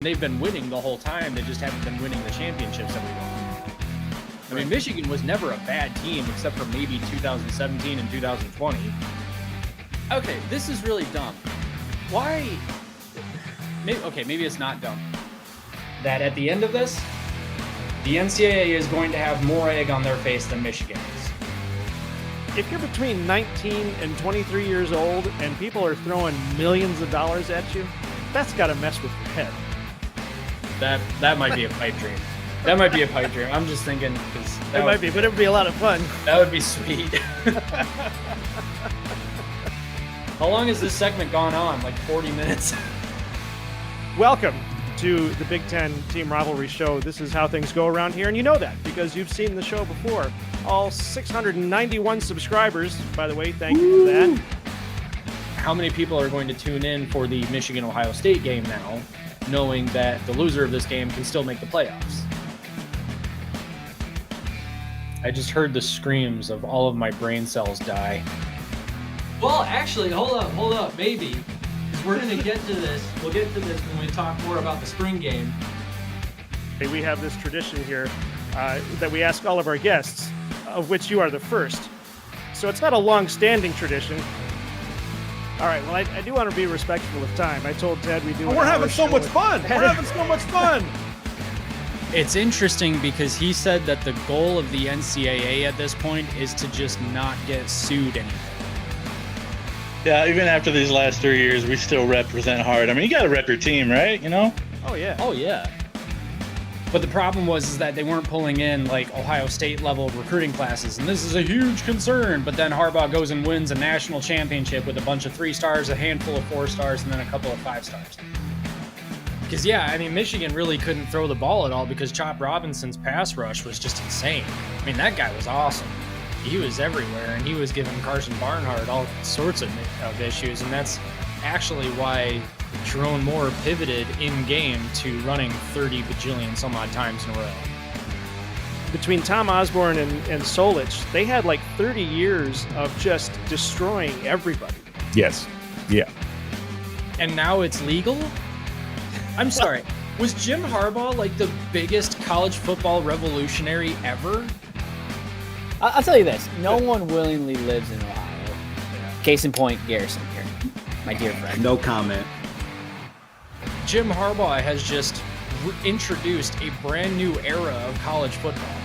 They've been winning the whole time. They just haven't been winning the championships every year. I mean, Michigan was never a bad team except for maybe 2017 and 2020. Okay, this is really dumb. Why? Maybe it's not dumb. That at the end of this, the NCAA is going to have more egg on their face than Michigan is. If you're between 19 and 23 years old and people are throwing millions of dollars at you, that's got to mess with your head. That might be a pipe dream. That might be a pipe dream. I'm just thinking because it might be, but it would be a lot of fun. That would be sweet. How long has this segment gone on? Like 40 minutes? Welcome to the Big Ten Team Rivalry Show. This is how things go around here, and you know that because you've seen the show before. All 691 subscribers, by the way, thank you for that. How many people are going to tune in for the Michigan-Ohio State game now, knowing that the loser of this game can still make the playoffs? I just heard the screams of all of my brain cells die. Well, actually, hold up, maybe. Because we're going to get to this. We'll get to this when we talk more about the spring game. Hey, we have this tradition here that we ask all of our guests, of which you are the first. So it's not a long-standing tradition. All right, well, I do want to be respectful of time. I told Ted we do. We're having so much fun. We're having so much fun. It's interesting because he said that the goal of the NCAA at this point is to just not get sued anymore. Yeah, even after these last 3 years, we still represent hard. I mean, you got to rep your team, right? You know? Oh, yeah. Oh, yeah. But the problem was that they weren't pulling in like Ohio State level recruiting classes, and this is a huge concern. But then Harbaugh goes and wins a national championship with a bunch of 3 stars, a handful of 4 stars, and then a couple of 5 stars. Because I mean, Michigan really couldn't throw the ball at all because Chop Robinson's pass rush was just insane. I mean, that guy was awesome. He was everywhere, and he was giving Carson Barnhart all sorts of issues, and that's actually why Jerome Moore pivoted in-game to running 30 bajillion some odd times in a row. Between Tom Osborne and Solich, they had like 30 years of just destroying everybody. Yes. Yeah. And now it's legal? I'm sorry. Was Jim Harbaugh like the biggest college football revolutionary ever? I'll tell you this. No one willingly lives in Ohio. Case in point, Garrison here. My dear friend. No comment. Jim Harbaugh has just introduced a brand new era of college football.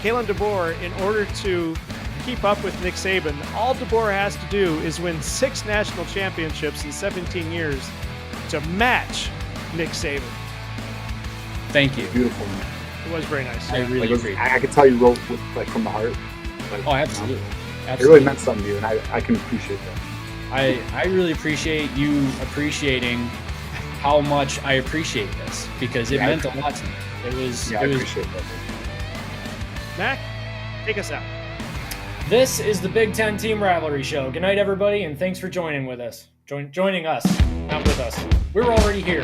Kalen DeBoer, in order to keep up with Nick Saban, all DeBoer has to do is win 6 national championships in 17 years to match Nick Saban. Thank you. Beautiful. It was very nice. I really appreciate it. I could tell you wrote with, like, from the heart. Like, Oh, absolutely. It really meant something to you, and I can appreciate that. I really appreciate you appreciating how much I appreciate this because it meant a lot to me. I appreciate that. Mac, take us out. This is the Big Ten Team Rivalry Show. Good night, everybody, and thanks for joining with us. Joining us, not with us. We're already here.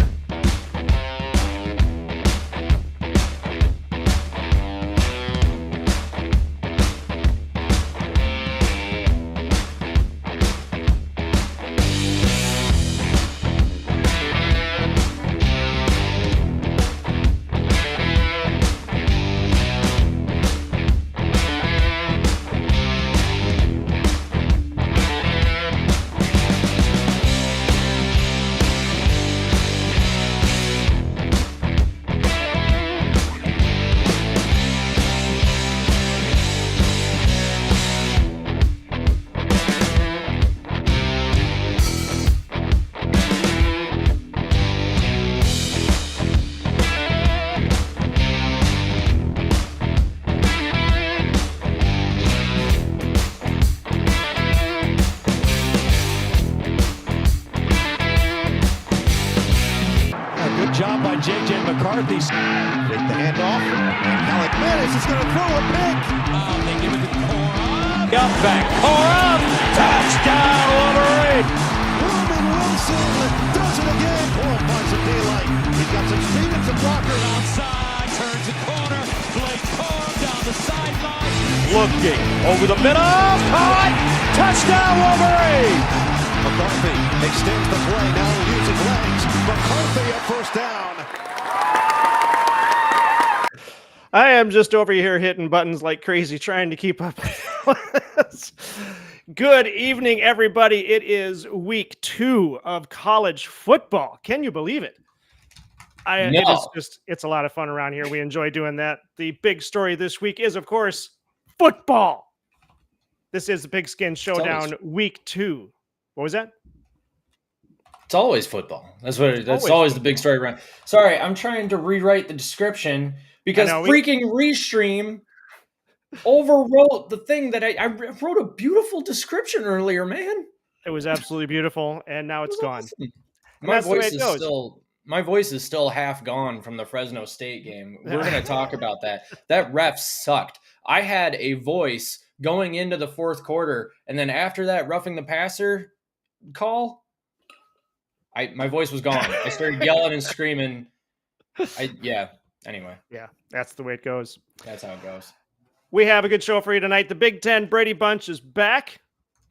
J.J. McCarthy. Take the handoff. And Alec Manis is going to throw a pick. They give it to Corum. Up back. Corum. Touchdown, Wolverine. Ruben Wilson does it again. Corum finds some daylight. He's got some speed and some blocker. Outside. Turns the corner. Blake Corum down the sideline. Looking over the middle. Caught. Touchdown, Wolverine. McCarthy extends the play. Now he uses legs. McCarthy at first down. I am just over here hitting buttons like crazy, trying to keep up. Good evening, everybody. It is week 2 of college football. Can you believe it? It's a lot of fun around here. We enjoy doing that. The big story this week is, of course, football. This is the Pigskin Showdown week 2. What was that? It's always football. That's always the big story around. Sorry, I'm trying to rewrite the description because freaking Restream overwrote the thing that I wrote a beautiful description earlier, man. It was absolutely beautiful, and now it's gone. Awesome. My voice is still half gone from the Fresno State game. We're going to talk about that. That ref sucked. I had a voice going into the fourth quarter, and then after that roughing the passer call, my voice was gone. I started yelling and screaming. Anyway. Yeah, that's the way it goes. That's how it goes. We have a good show for you tonight. The Big Ten Brady Bunch is back,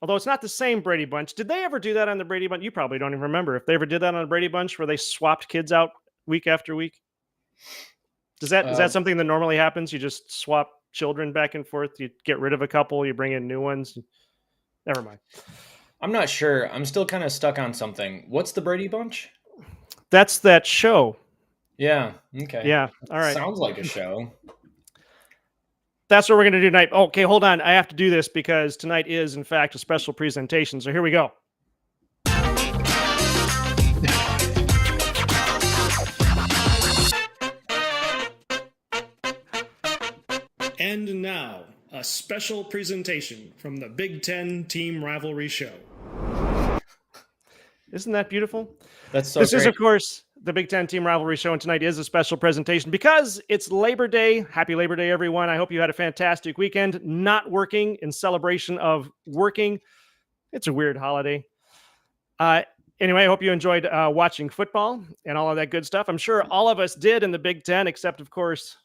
although it's not the same Brady Bunch. Did they ever do that on the Brady Bunch? You probably don't even remember if they ever did that on the Brady Bunch where they swapped kids out week after week. Is that something that normally happens? You just swap children back and forth. You get rid of a couple, you bring in new ones. Never mind. I'm not sure. I'm still kind of stuck on something. What's the Brady Bunch? That's that show. Yeah. Okay. Yeah. All right. Sounds like a show. That's what we're going to do tonight. Okay, hold on. I have to do this because tonight is, in fact, a special presentation. So here we go. And now, a special presentation from the Big Ten Team Rivalry Show. Isn't that beautiful? That's so This great. is, of course, the Big Ten Team Rivalry Show, and tonight is a special presentation because it's Labor Day. Happy Labor Day, everyone. I hope you had a fantastic weekend, not working in celebration of working. It's a weird holiday. Anyway, I hope you enjoyed watching football and all of that good stuff. I'm sure all of us did in the Big Ten, except, of course,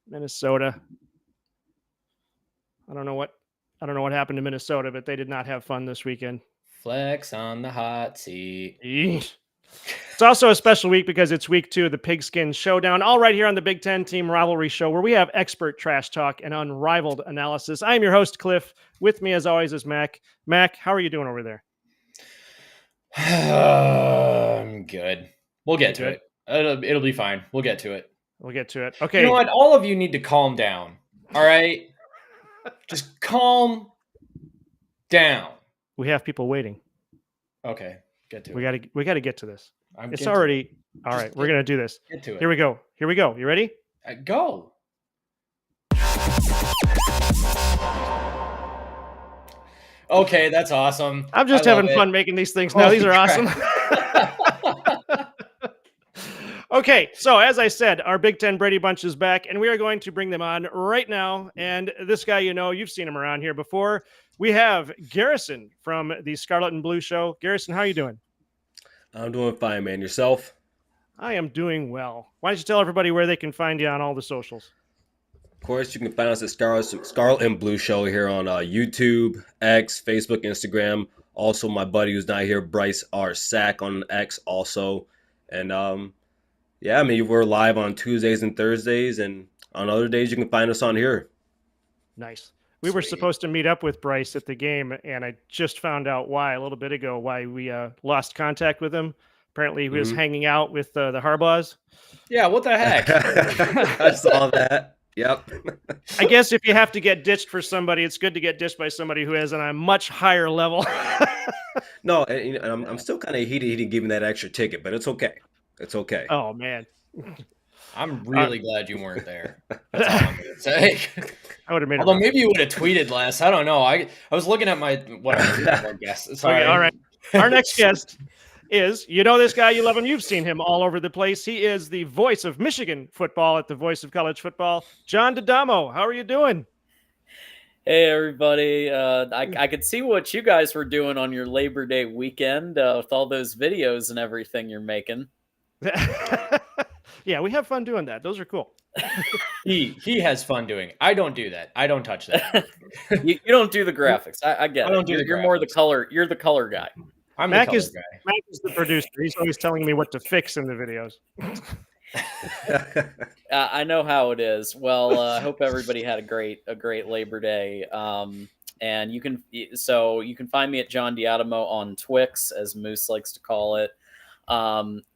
Minnesota. I don't know what happened to Minnesota, but they did not have fun this weekend. Flex on the hot seat. Eesh. It's also a special week because it's week 2 of the Pigskin Showdown, all right here on the Big Ten Team Rivalry Show, where we have expert trash talk and unrivaled analysis. I am your host, Cliff. With me, as always, is Mac. Mac, how are you doing over there? I'm good. We'll get to it. It'll be fine. We'll get to it. We'll get to it. Okay. You know what? All of you need to calm down. All right? Just calm down. We have people waiting. Okay. Get to it. We got to get to this. It's already all right. We're gonna do this. Get to it. Here we go. You ready? Go. Okay, that's awesome. I'm just having fun making these things now. These are awesome. Okay, so as I said, our Big Ten Brady Bunch is back, and we are going to bring them on right now. And this guy, you've seen him around here before. We have Garrison from the Scarlet and Blue Show. Garrison, how are you doing? I'm doing fine, man. Yourself? I am doing well. Why don't you tell everybody where they can find you on all the socials? Of course, you can find us at Scarlet and Blue Show here on YouTube, X, Facebook, Instagram. Also, my buddy who's not here, Bryce R. Sack on X also. And we're live on Tuesdays and Thursdays, and on other days you can find us on here. Nice. We were supposed to meet up with Bryce at the game, and I just found out a little bit ago why we lost contact with him. Apparently, he was hanging out with the Harbaughs. Yeah, what the heck? I saw that. Yep. I guess if you have to get ditched for somebody, it's good to get ditched by somebody who is on a much higher level. No, and I'm still kind of heated he didn't give me that extra ticket, but it's okay. It's okay. Oh, man. I'm really glad you weren't there. That's all I'm going to say. I would have made Although maybe you would have tweeted less. I don't know. I was looking at my guess. Sorry. Okay, all right. Our next guest is, this guy, you love him. You've seen him all over the place. He is the voice of Michigan football at the Voice of College Football. John D'Adamo, how are you doing? Hey, everybody. I could see what you guys were doing on your Labor Day weekend with all those videos and everything you're making. Yeah, we have fun doing that. Those are cool. He has fun doing it. I don't do that. I don't touch that. You don't do the graphics. I get I it. don't do You're the more the graphics. color. You're the color guy. I'm Mac the color is guy. Mac is the producer. He's always telling me what to fix in the videos. I know how it is. Well, I hope everybody had a great Labor Day. And you can find me at John Diatomo on Twix, as Moose likes to call it.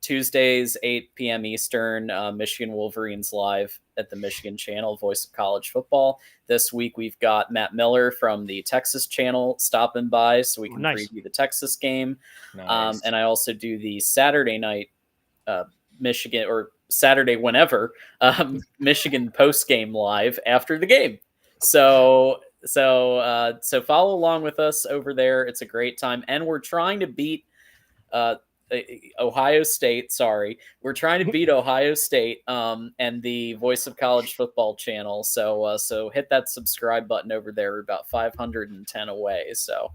Tuesdays, 8 p.m. Eastern, Michigan Wolverines live at the Michigan Channel, Voice of College Football. This week we've got Matt Miller from the Texas Channel stopping by so we can preview the Texas game. Nice. And I also do the Saturday night Michigan, or Saturday whenever, Michigan post game live after the game. So follow along with us over there. It's a great time, and we're trying to beat Ohio State. Sorry, we're trying to beat Ohio State and the Voice of College Football channel. So hit that subscribe button over there. We're about 510 away, so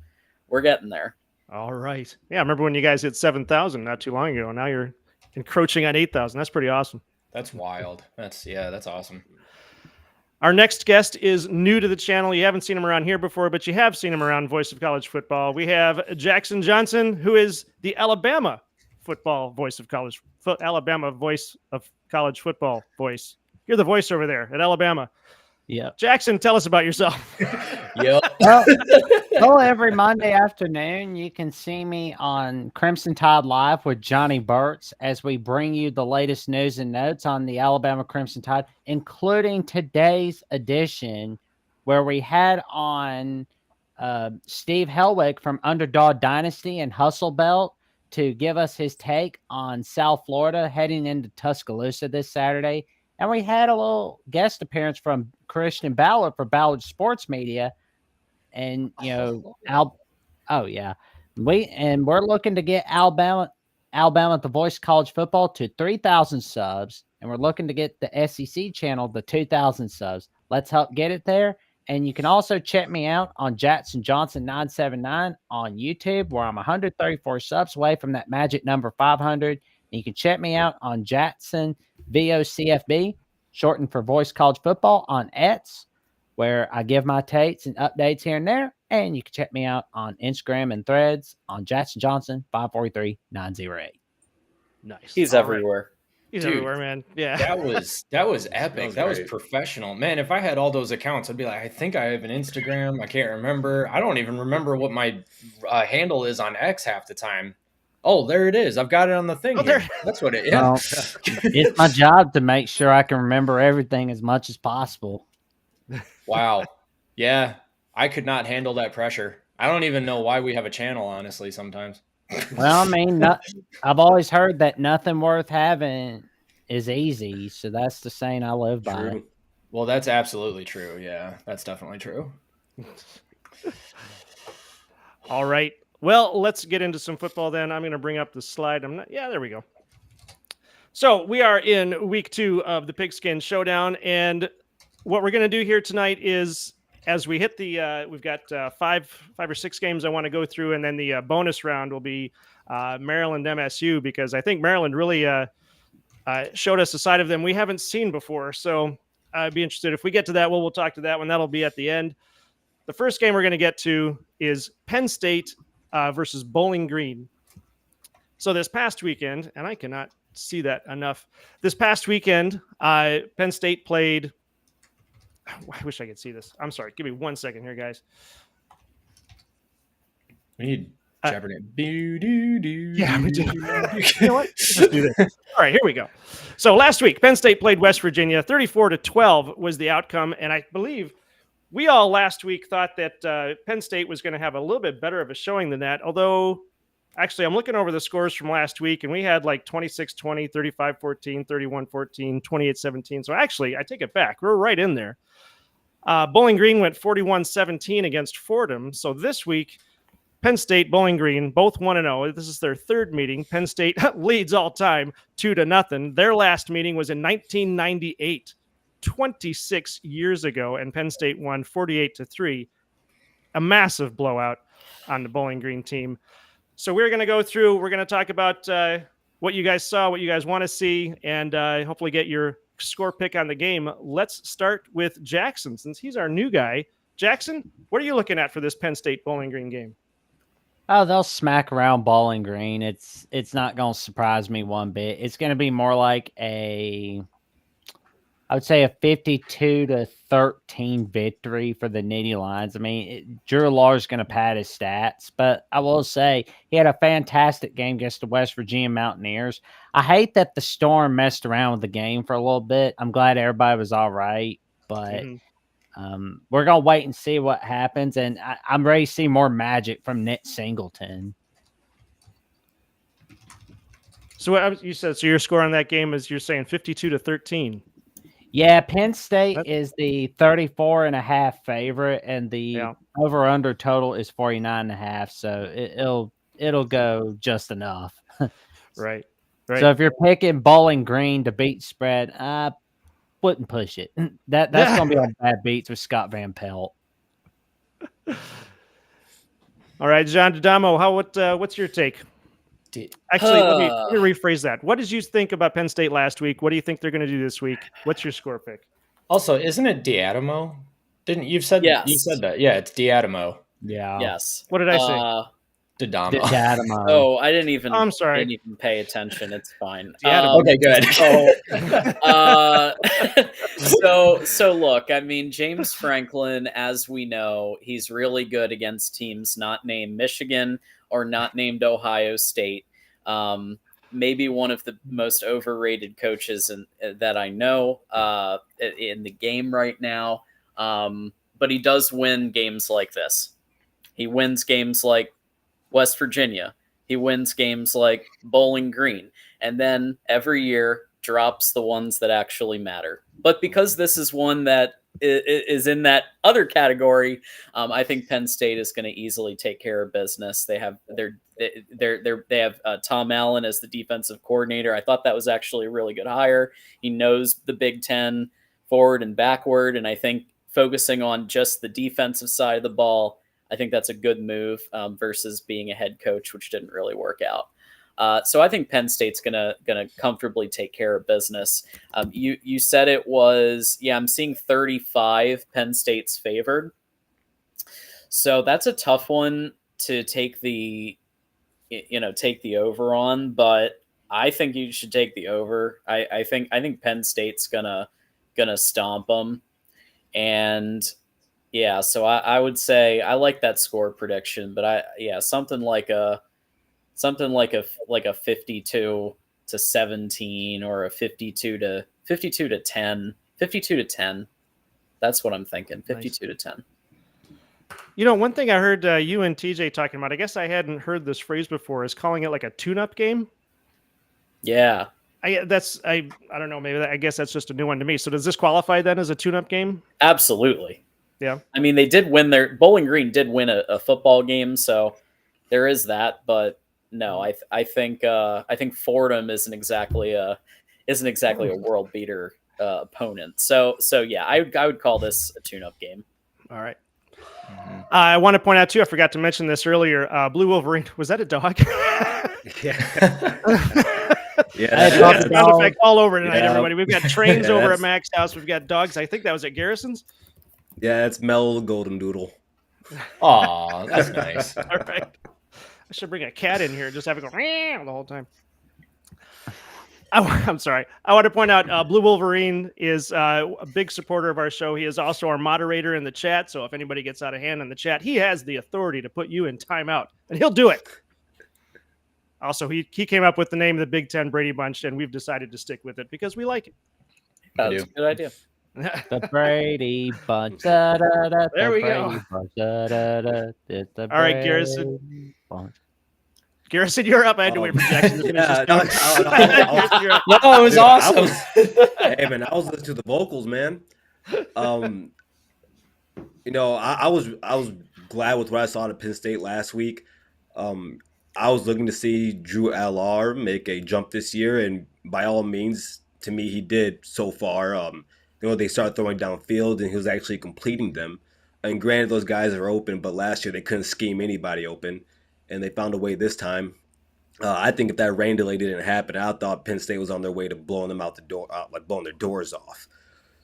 we're getting there. All right. Yeah, I remember when you guys hit 7,000 not too long ago. Now you're encroaching on 8,000. That's pretty awesome. That's wild. That's awesome. Our next guest is new to the channel. You haven't seen him around here before, but you have seen him around Voice of College Football. We have Jackson Johnson, who is the Alabama football voice of college, Alabama voice of college football voice. You're the voice over there at Alabama. Yeah. Jackson, tell us about yourself. Yep. Well, every Monday afternoon, you can see me on Crimson Tide Live with Johnny Burtz as we bring you the latest news and notes on the Alabama Crimson Tide, including today's edition where we had on Steve Helwig from Underdog Dynasty and Hustle Belt to give us his take on South Florida heading into Tuscaloosa this Saturday. And we had a little guest appearance from Christian Ballard for Ballard Sports Media. And, we're looking to get Alabama at the Voice of College Football to 3,000 subs. And we're looking to get the SEC channel to 2,000 subs. Let's help get it there. And you can also check me out on Jackson Johnson 979 on YouTube, where I'm 134 subs away from that magic number 500. And you can check me out on Jackson VOCFB, shortened for Voice College Football, on X, where I give my takes and updates here and there. And you can check me out on Instagram and Threads on Jackson Johnson 543908. Nice. He's everywhere. He's Dude, everywhere, man. Yeah. That was epic. That was professional. Man, if I had all those accounts, I'd be like, I think I have an Instagram. I can't remember. I don't even remember what my handle is on X half the time. Oh, there it is. I've got it on the thing here. That's what it is. Well, it's my job to make sure I can remember everything as much as possible. Wow. Yeah. I could not handle that pressure. I don't even know why we have a channel, honestly, sometimes. Well, I mean, I've always heard that nothing worth having is easy. So that's the saying I live by. True. Well, that's absolutely true. Yeah, that's definitely true. All right. Well, let's get into some football then. I'm going to bring up the slide. There we go. So we are in week 2 of the Pigskin Showdown. And what we're going to do here tonight is, as we hit we've got five or six games I want to go through, and then the bonus round will be Maryland MSU, because I think Maryland really showed us a side of them we haven't seen before. So I'd be interested if we get to that. We'll talk to that one. That'll be at the end. The first game we're going to get to is Penn State versus Bowling Green. So this past weekend, and I cannot see that enough. This past weekend, Penn State played. I wish I could see this. I'm sorry. Give me 1 second here, guys. We need Jeopardy. Yeah, we do. You know what? Let's do this. All right, here we go. So last week, Penn State played West Virginia. 34-12 was the outcome, and I believe we all last week thought that Penn State was going to have a little bit better of a showing than that. Although, actually, I'm looking over the scores from last week, and we had like 26-20, 35-14, 31-14, 28-17. So actually, I take it back. We're right in there. Bowling Green went 41-17 against Fordham. So this week, Penn State, Bowling Green, both 1-0. This is their third meeting. Penn State leads all time 2-0. Their last meeting was in 1998, 26 years ago, and Penn State won 48-3. A massive blowout on the Bowling Green team. So we're going to go through. We're going to talk about what you guys saw, what you guys want to see, and hopefully get your score pick on the game. Let's start with Jackson, since he's our new guy. Jackson, what are you looking at for this Penn State Bowling Green game? Oh, they'll smack around Bowling Green. It's not going to surprise me one bit. It's going to be more like I would say a 52-13 victory for the Nittany Lions. I mean, Drew Lawler's going to pad his stats, but I will say he had a fantastic game against the West Virginia Mountaineers. I hate that the storm messed around with the game for a little bit. I'm glad everybody was all right, but we're going to wait and see what happens, and I'm ready to see more magic from Nick Singleton. So what you said, so your score on that game is, you're saying 52-13. Yeah, Penn State is the 34.5 favorite, and the over/under total is 49.5. So it'll go just enough. Right. So if you're picking Bowling Green to beat spread, I wouldn't push it. That's gonna be on bad beats with Scott Van Pelt. All right, John D'Adamo, what's your take? Actually, let me rephrase that. What did you think about Penn State last week? What do you think they're going to do this week? What's your score pick? Also, isn't it D'Adamo? Didn't you said Yes. You said that? Yeah, it's D'Adamo. Yeah. Yes. What did I say? D'Adamo. Oh, I didn't even. I'm sorry. Didn't even pay attention. It's fine. Okay, good. So look, I mean, James Franklin, as we know, he's really good against teams not named Michigan or not named Ohio State. Maybe one of the most overrated coaches that I know in the game right now. But he does win games like this. He wins games like West Virginia. He wins games like Bowling Green. And then every year drops the ones that actually matter. But because this is one that is in that other category, I think Penn State is going to easily take care of business. They have Tom Allen as the defensive coordinator. I thought that was actually a really good hire. He knows the Big Ten forward and backward, and I think focusing on just the defensive side of the ball, I think that's a good move versus being a head coach, which didn't really work out. So I think Penn State's gonna comfortably take care of business. You said it was, I'm seeing 35 Penn State's favored. So that's a tough one to take the over on, but I think you should take the over. I think Penn State's gonna stomp them, and so I would say I like that score prediction, but something like a 52-17 or a 52-10. That's what I'm thinking. 52-10. You know, one thing I heard you and TJ talking about, I guess I hadn't heard this phrase before, is calling it like a tune-up game. Yeah. I don't know. Maybe I guess that's just a new one to me. So does this qualify then as a tune-up game? Absolutely. Yeah. I mean, they did win Bowling Green did win a football game, so there is that. But no, I think Fordham isn't exactly a world beater opponent. So yeah, I would call this a tune-up game. All right. I want to point out too, I forgot to mention this earlier. Blue Wolverine, was that a dog? Sound effect all over tonight, everybody. We've got trains over at Mac's house. We've got dogs. I think that was at Garrison's. Yeah, it's Mel Golden Doodle. Aw, that's nice. All right. I should bring a cat in here and just have it go the whole time. I'm sorry. I want to point out Blue Wolverine is a big supporter of our show. He is also our moderator in the chat. So if anybody gets out of hand in the chat, he has the authority to put you in timeout, and he'll do it. Also, he came up with the name of the Big Ten Brady Bunch, and we've decided to stick with it because we like it. That's a good idea. The Brady Bunch. Da, da, da, there we Brady go. Bunch, da, da, da, the All right, Garrison. Bunch. Garrison, you're up. I had to wait for Jackson to finish his joke. No, it was awesome. Hey, man, I was listening to the vocals, man. I was glad with what I saw at Penn State last week. I was looking to see Drew Allar make a jump this year, and by all means, to me, he did so far. They started throwing downfield, and he was actually completing them. And granted, those guys are open, but last year they couldn't scheme anybody open, and they found a way this time. I think if that rain delay didn't happen, I thought Penn State was on their way to blowing them out the door, like blowing their doors off.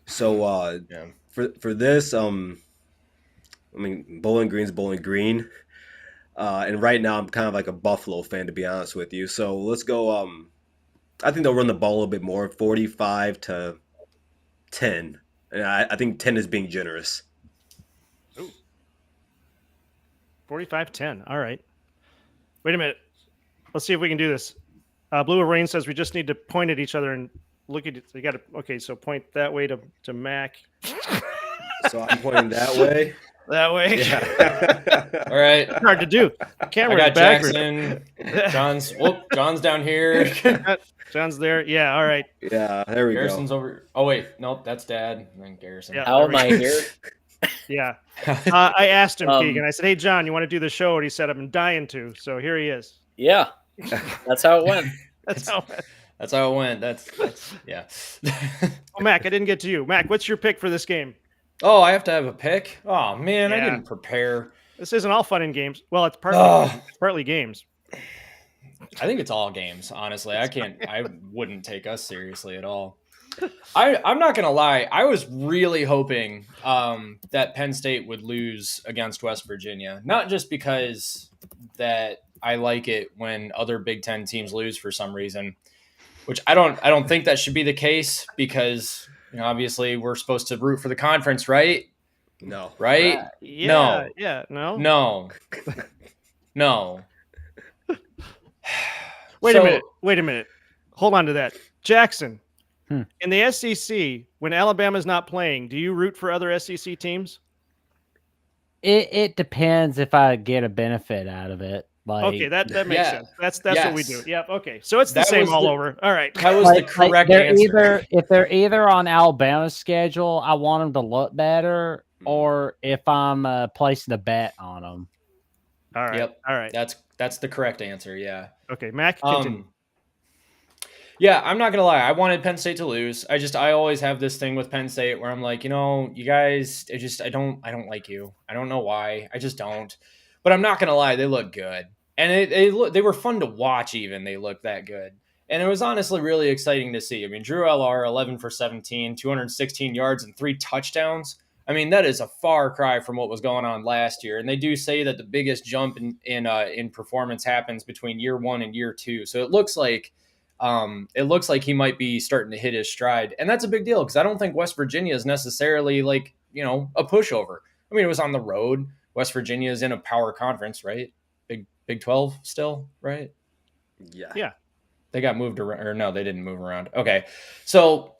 So for this, I mean, Bowling Green's Bowling Green, and right now I'm kind of like a Buffalo fan, to be honest with you. So let's go. I think they'll run the ball a little bit more, 45-10, and I think 10 is being generous. 45-10. All right. Wait a minute. Let's see if we can do this. Blue Rain says we just need to point at each other and look at it. You got to. Okay, so point that way to Mac. So I'm pointing that way. That way. Yeah. All right. It's hard to do. Camera. I got Jackson. John's down here. John's there. Yeah. All right. Yeah. There we Garrison's over. Oh wait, nope, that's Dad. And then Garrison. Yeah, How am I here? Yeah. I asked him, Keegan. I said, "Hey, John, you want to do the show?" And he said, "I'm dying to." So here he is. Yeah. That's how it went. That's how it went. That's how it went. That's yeah. Oh, Mac, I didn't get to you. Mac, what's your pick for this game? Oh, I have to have a pick. Oh man, I didn't prepare. This isn't all fun and games. Well, it's partly games. I think it's all games. Honestly, I wouldn't take us seriously at all. I'm not gonna lie. I was really hoping that Penn State would lose against West Virginia, not just because that I like it when other Big Ten teams lose for some reason, which I don't think that should be the case because obviously we're supposed to root for the conference, right? No. Right? Yeah. No. Yeah. No. No. No. Wait a minute. Hold on to that. Jackson, in the SEC, when Alabama's not playing, do you root for other SEC teams? It depends if I get a benefit out of it. Like, okay, that makes sense. That's what we do. Yep. Okay, so it's the That same was all over. All right. That was the correct answer. If they're either on Alabama's schedule, I want them to look better, or if I'm placing a bet on them. All right. Yep. All right. That's the correct answer. Yeah. Okay, Mac. Continue. Yeah, I'm not gonna lie. I wanted Penn State to lose. I always have this thing with Penn State where I'm like, you guys, I don't like you. I don't know why. I just don't. But I'm not gonna lie, they look good, and they were fun to watch. Even they looked that good, and it was honestly really exciting to see. I mean, Drew L.R. 11 for 17, 216 yards and 3 touchdowns. I mean, that is a far cry from what was going on last year. And they do say that the biggest jump in performance happens between year 1 and year 2. So it looks like he might be starting to hit his stride, and that's a big deal because I don't think West Virginia is necessarily like a pushover. I mean, it was on the road. West Virginia is in a power conference, right? Big 12 still, right? Yeah. Yeah. They got moved around, or no, they didn't move around. Okay, so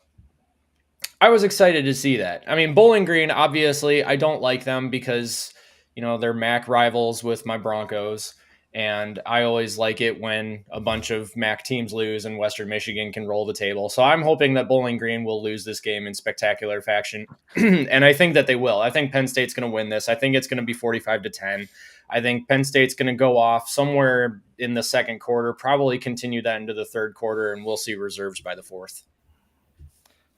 I was excited to see that. I mean, Bowling Green, obviously, I don't like them because, they're MAC rivals with my Broncos. And I always like it when a bunch of MAC teams lose and Western Michigan can roll the table. So I'm hoping that Bowling Green will lose this game in spectacular fashion. And I think that they will. I think Penn State's going to win this. I think it's going to be 45-10. I think Penn State's going to go off somewhere in the second quarter, probably continue that into the third quarter, and we'll see reserves by the fourth.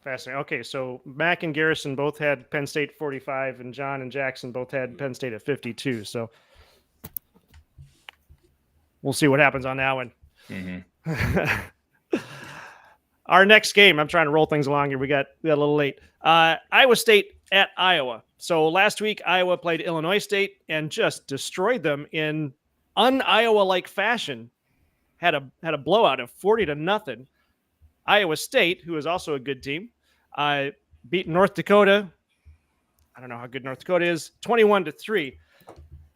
Fascinating. Okay, so Mac and Garrison both had Penn State 45, and John and Jackson both had Penn State at 52. So we'll see what happens on that one. Mm-hmm. Our next game, I'm trying to roll things along here. We got a little late. Iowa State at Iowa. So last week, Iowa played Illinois State and just destroyed them in un-Iowa-like fashion. Had a blowout of 40-0. Iowa State, who is also a good team, beat North Dakota. I don't know how good North Dakota is. 21-3.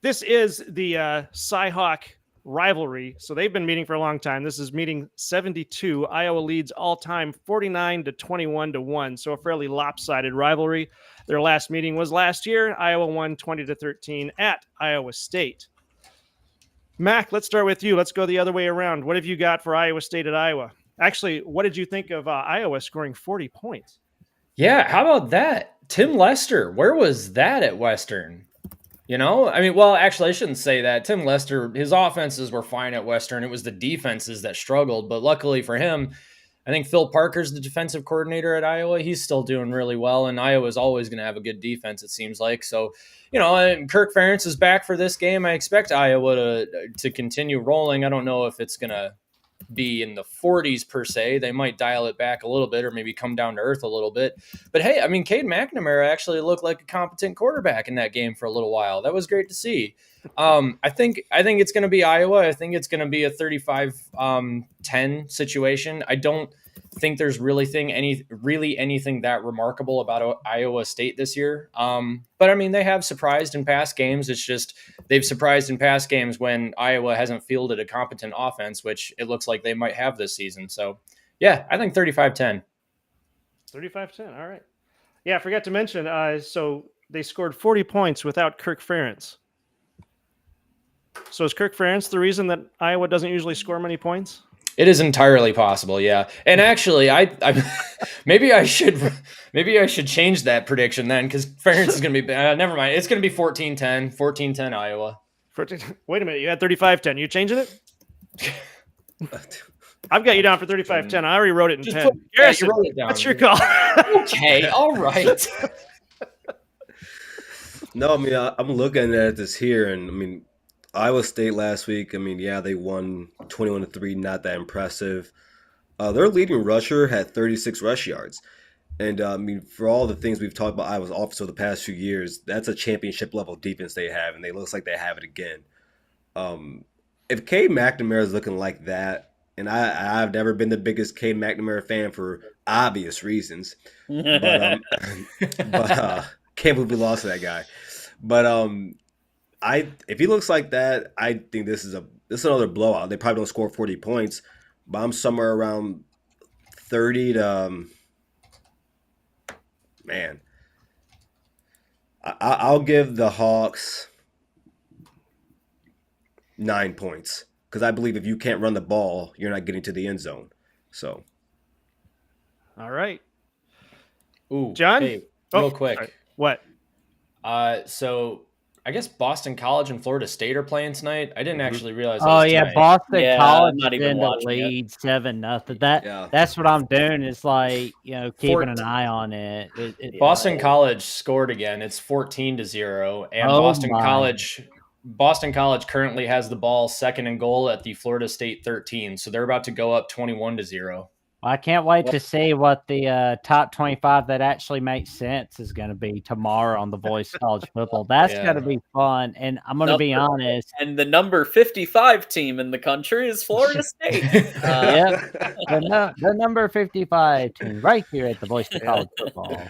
This is the Cy-Hawk rivalry. So they've been meeting for a long time. This is meeting 72. Iowa leads all time 49-21-1. So a fairly lopsided rivalry. Their last meeting was last year. Iowa won 20-13 at Iowa State. Mac, let's start with you. Let's go the other way around. What have you got for Iowa State at Iowa? Actually, what did you think of Iowa scoring 40 points? Yeah, how about that? Tim Lester, where was that at Western? I mean, well, actually, I shouldn't say that. Tim Lester, his offenses were fine at Western. It was the defenses that struggled. But luckily for him, I think Phil Parker's the defensive coordinator at Iowa. He's still doing really well, and Iowa's always going to have a good defense, it seems like. So, and Kirk Ferentz is back for this game. I expect Iowa to continue rolling. I don't know if it's going to be in the 40s per se. They might dial it back a little bit or maybe come down to earth a little bit. But hey, I mean, Cade McNamara actually looked like a competent quarterback in that game for a little while. That was great to see. I think it's going to be Iowa. I think it's going to be a 35-10 situation. I don't think there's really anything that remarkable about Iowa State this year. But I mean, they have surprised in past games. It's just they've surprised in past games when Iowa hasn't fielded a competent offense, which it looks like they might have this season. So, yeah, I think 35-10. 35-10. All right. Yeah, I forgot to mention. So they scored 40 points without Kirk Ferentz. So is Kirk Ferentz the reason that Iowa doesn't usually score many points? It is entirely possible, yeah. And actually, I maybe I should change that prediction then, because Ferentz is going to be never mind. It's going to be 14-10 Iowa. Wait a minute, you had 35-10. You changing it? I've got you down for 35-10. I already wrote it in pen. You wrote it down. What's your call? Okay, all right. No, I mean, I'm looking at this here, and I mean, Iowa State last week, I mean, yeah, they won 21-3, not that impressive. Their leading rusher had 36 rush yards. And, I mean, for all the things we've talked about Iowa's offense over the past few years, that's a championship-level defense they have, and it looks like they have it again. If Cade McNamara is looking like that, and I've never been the biggest Cade McNamara fan for obvious reasons, but can't believe we lost to that guy. But if he looks like that, I think this is another blowout. They probably don't score 40 points, but I'm somewhere around 30 to man. I'll give the Hawks 9 points, because I believe if you can't run the ball, you're not getting to the end zone. So, all right. Ooh, John, hey, real quick. Right. What? So I guess Boston College and Florida State are playing tonight. I didn't actually realize. Oh yeah, tonight. Boston College not is even in the watching lead 7-0. That's what I'm doing. Is like keeping an eye on it. Boston College scored again. It's 14-0, and Boston College currently has the ball second and goal at the Florida State 13. So they're about to go up 21-0. I can't wait to see what the top 25 that actually makes sense is going to be tomorrow on the Voice College Football. That's going to be fun. And I'm going to be honest. And the number 55 team in the country is Florida State. The number 55 team right here at the Voice College Football.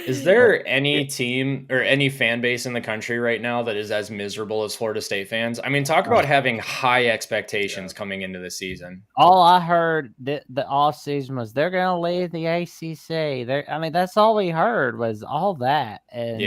Is there any team or any fan base in the country right now that is as miserable as Florida State fans? I mean, talk about having high expectations coming into the season. All I heard the off season was they're going to leave the ACC. That's all we heard was all that. And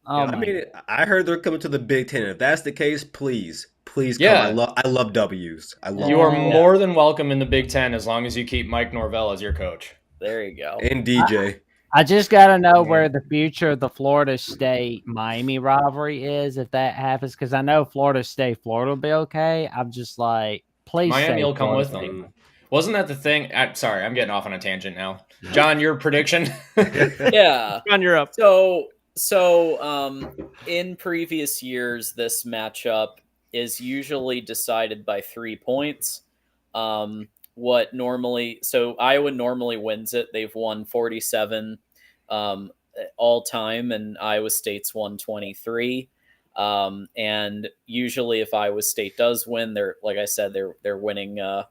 I heard they're coming to the Big Ten. If that's the case, please come. I love W's. You are more than welcome in the Big Ten as long as you keep Mike Norvell as your coach. There you go. And DJ. I just got to know where the future of the Florida State-Miami rivalry is if that happens, because I know Florida will be okay. I'm just like, please Miami will come with them. Wasn't that the thing? Sorry, I'm getting off on a tangent now. John, your prediction? Yeah. John, you're up. So in previous years, this matchup is usually decided by 3 points. Iowa normally wins it. They've won 47 all time, and Iowa State's won 23. And usually, if Iowa State does win, they're winning, by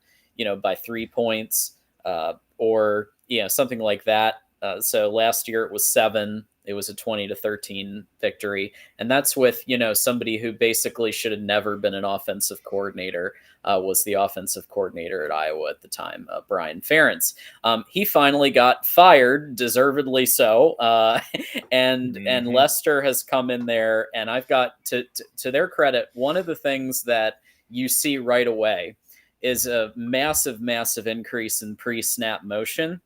3 points, or something like that. So last year it was 7. It was a 20-13 victory. And that's with, somebody who basically should have never been an offensive coordinator, was the offensive coordinator at Iowa at the time, Brian Ferentz. He finally got fired, deservedly so. And Lester has come in there, and I've got to their credit, one of the things that you see right away is a massive, massive increase in pre-snap motion.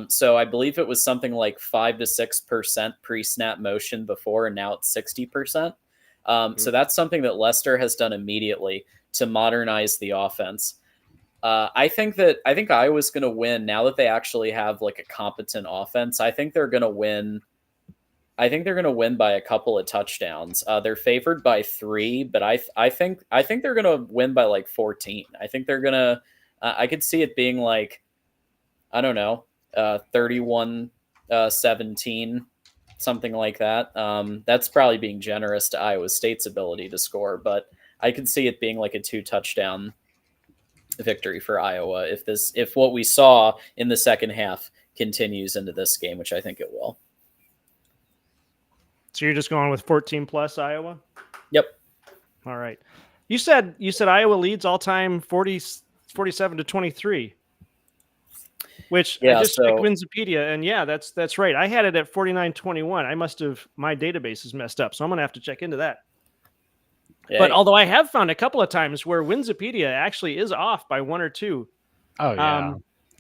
So I believe it was something like 5 to 6% pre-snap motion before, and now it's 60%. So that's something that Lester has done immediately to modernize the offense. I think Iowa's going to win now that they actually have like a competent offense. I think they're going to win. I think they're going to win by a couple of touchdowns. They're favored by 3, but I think they're going to win by like 14. I think they're going to. I could see it being like, I don't know, 31-17, something like that. That's probably being generous to Iowa State's ability to score, but I could see it being like a 2-touchdown victory for Iowa if what we saw in the second half continues into this game, which I think it will. So you're just going with 14 plus Iowa? Yep. All right. You said Iowa leads all time 47-23. Which I just checked Winsipedia, and yeah, that's right. I had it at 49-21. My database is messed up, so I'm gonna have to check into that. Yeah, but although I have found a couple of times where Winsipedia actually is off by 1 or 2. Oh yeah.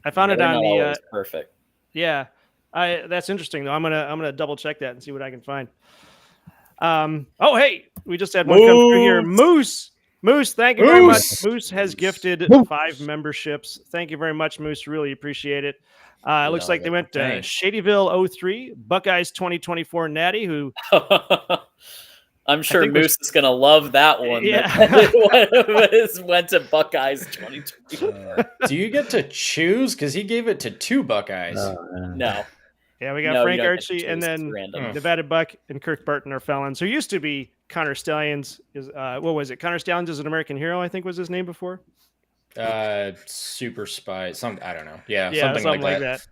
I found it on the perfect. Yeah. That's interesting though. I'm gonna double check that and see what I can find. Oh hey, we just had one come through here. Moose, thank you very much. Moose has gifted 5 memberships. Thank you very much, Moose. Really appreciate it. It looks like they went to Shadyville 03, Buckeyes 2024 Natty, who I'm sure Moose is going to love that one. Yeah. Went to Buckeyes 2024. Do you get to choose? Because he gave it to 2 Buckeyes. No. Yeah, we got Frank Archie and then Nevada Buck and Kirk Barton are felons. Who used to be Connor Stallions. What was it? Connor Stallions is an American Hero, I think was his name before. Super Spy. I don't know. Yeah, something like that.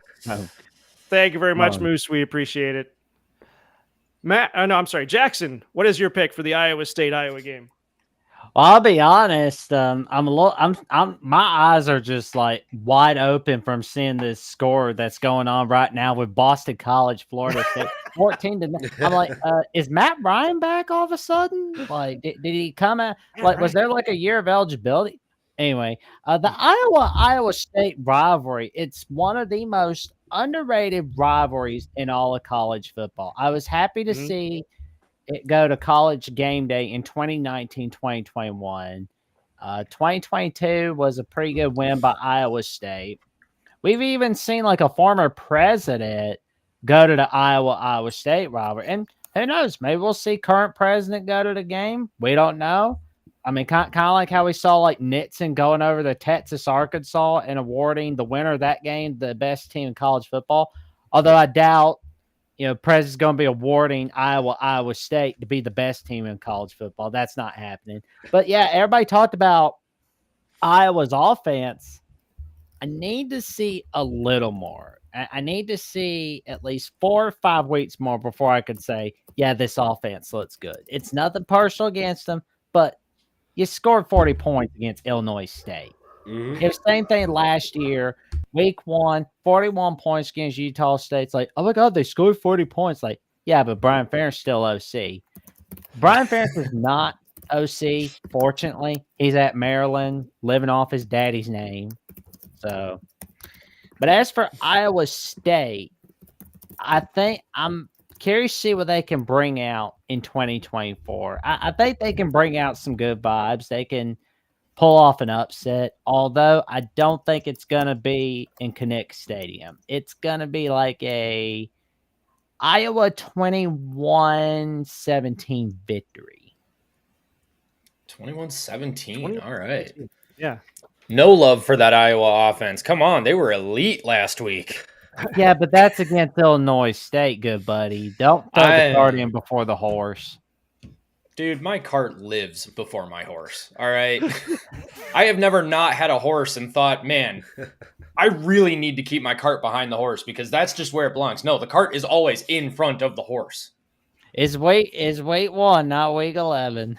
Thank you very much, Moose. We appreciate it. Matt, I'm sorry, Jackson. What is your pick for the Iowa State-Iowa game? Well, I'll be honest. my eyes are just like wide open from seeing this score that's going on right now with Boston College, Florida State, 14-9. I'm like, is Matt Ryan back all of a sudden? Like, did he come out? Like, was there like a year of eligibility? Anyway, the Iowa State rivalry. It's one of the most underrated rivalries in all of college football. I was happy to see it go to College Game Day in 2019, 2021. 2022 was a pretty good win by Iowa State. We've even seen like a former president go to the Iowa State rivalry. And who knows, maybe we'll see current president go to the game. We don't know. I mean, kind of like how we saw like Nixon going over to Texas, Arkansas and awarding the winner of that game the best team in college football. Although I doubt, President's going to be awarding Iowa State to be the best team in college football. That's not happening. But yeah, everybody talked about Iowa's offense. I need to see a little more. I need to see at least 4 or 5 weeks more before I could say, yeah, this offense looks good. It's nothing personal against them, but you scored 40 points against Illinois State. It was the same thing last year. Week 1, 41 points against Utah State. It's like, oh my God, they scored 40 points. Like, yeah, but Brian Ferentz still OC. Brian Ferentz is not OC, fortunately. He's at Maryland, living off his daddy's name. So, but as for Iowa State, I think I'm curious to see what they can bring out in 2024. I think they can bring out some good vibes. They can pull off an upset, although I don't think it's going to be in Kinnick Stadium. It's going to be like a Iowa 21-17 victory. 21-17. All right. Yeah. No love for that Iowa offense. Come on. They were elite last week. Yeah, but that's against Illinois State, good buddy. Don't throw the cart in before the horse. Dude, my cart lives before my horse. All right. I have never not had a horse and thought, man, I really need to keep my cart behind the horse because that's just where it belongs. No, the cart is always in front of the horse. Is week 1, not week 11.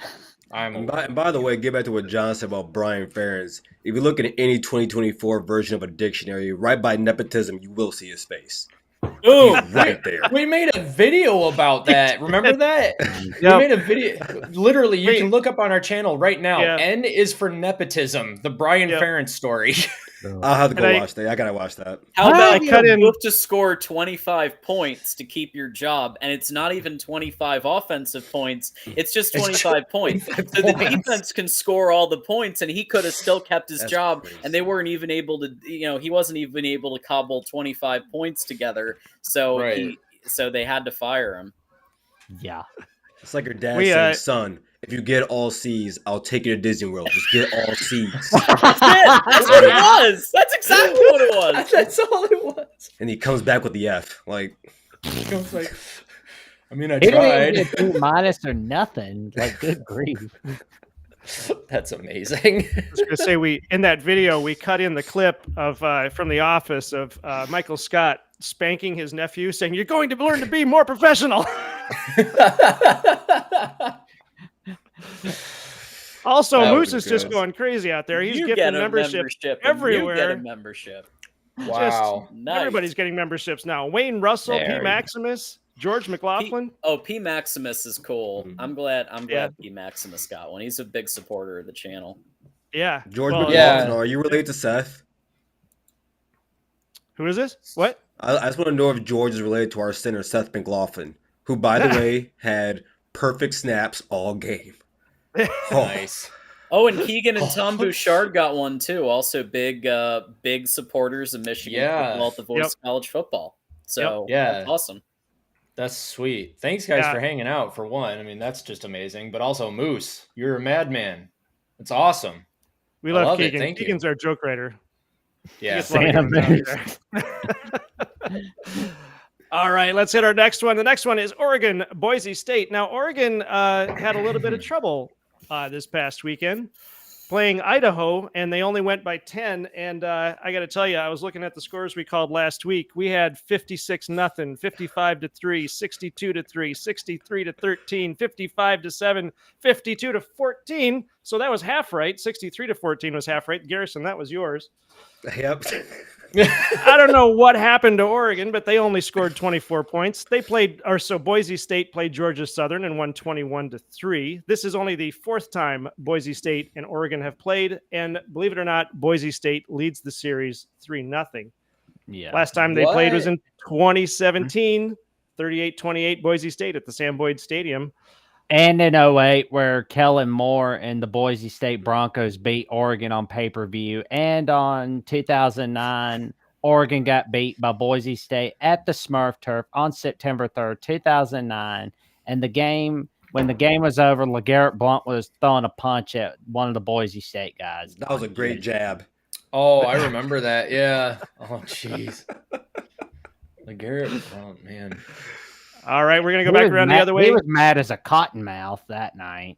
And by the way, get back to what John said about Brian Ferentz. If you look at any 2024 version of a dictionary, right by nepotism, you will see his face. Oh, right there. We made a video about that. Remember that? Yep. We made a video. Literally, you can look up on our channel right now. Yeah. N is for nepotism, the Brian Ferentz story. I'll have to go And watch that. I gotta watch that. How about cut in- you have to score 25 points to keep your job, and it's not even 25 offensive points. It's just 25 points. So the defense can score all the points, and he could have still kept his job, crazy. and they weren't even able to, he wasn't even able to cobble 25 points together. So so they had to fire him. Yeah. It's like your dad saying, "Son, if you get all C's, I'll take you to Disney World. Just get all C's." That's it. That's what it was. That's exactly what it was. That's all it was. And he comes back with the F. Like, I was like, I mean, I He didn't tried. even get minus or nothing. Like, good grief. That's amazing. I was going to say, in that video, we cut in the clip of from The Office of Michael Scott spanking his nephew, saying, "You're going to learn to be more professional." Also, That Moose was is just good. going crazy out there. He's You gifting get a membership and everywhere. You get a membership. Wow. Nice. Everybody's getting memberships now. Wayne Russell, There P. you go. Maximus, George McLaughlin. P. Maximus is cool. I'm glad P. Maximus got one. He's a big supporter of the channel. Yeah. George Well, McLaughlin, are you related to Seth? Who is this? What? I just want to know if George is related to our center, Seth McLaughlin, who, by the way, had perfect snaps all game. Nice. Oh, and Keegan and Tom Bouchard got one too. Also big supporters of Michigan football at the Voice College Football. So that's awesome. That's sweet. Thanks, guys, for hanging out, for one. I mean, that's just amazing. But also, Moose, you're a madman. It's awesome. We I love it. Keegan. Thank Keegan's our joke writer. Yeah. All right, let's hit our next one. The next one is Oregon, Boise State. Now, Oregon had a little bit of trouble this past weekend playing Idaho, and they only went by 10. And I got to tell you, I was looking at the scores we called last week. We had 56-0, 55-3, 62-3, 63-13, 55-7, 52-14. So that was half right. 63-14 was half right. Garrison, that was yours. Yep. I don't know what happened to Oregon, but they only scored 24 points. Boise State played Georgia Southern and won 21-3. This is only the fourth time Boise State and Oregon have played, and believe it or not, Boise State leads the series 3-0. Yeah. Last time they played was in 2017, 38-28 Boise State at the Sam Boyd Stadium. And in 08, where Kellen Moore and the Boise State Broncos beat Oregon on pay-per-view. And on 2009, Oregon got beat by Boise State at the Smurf Turf on September 3rd, 2009. And when the game was over, LeGarrette Blount was throwing a punch at one of the Boise State guys. That was a great jab. Oh, I remember that. Yeah. Oh, jeez. LeGarrette Blount, man. All right, we're going to go back around the other way. He was mad as a cottonmouth that night.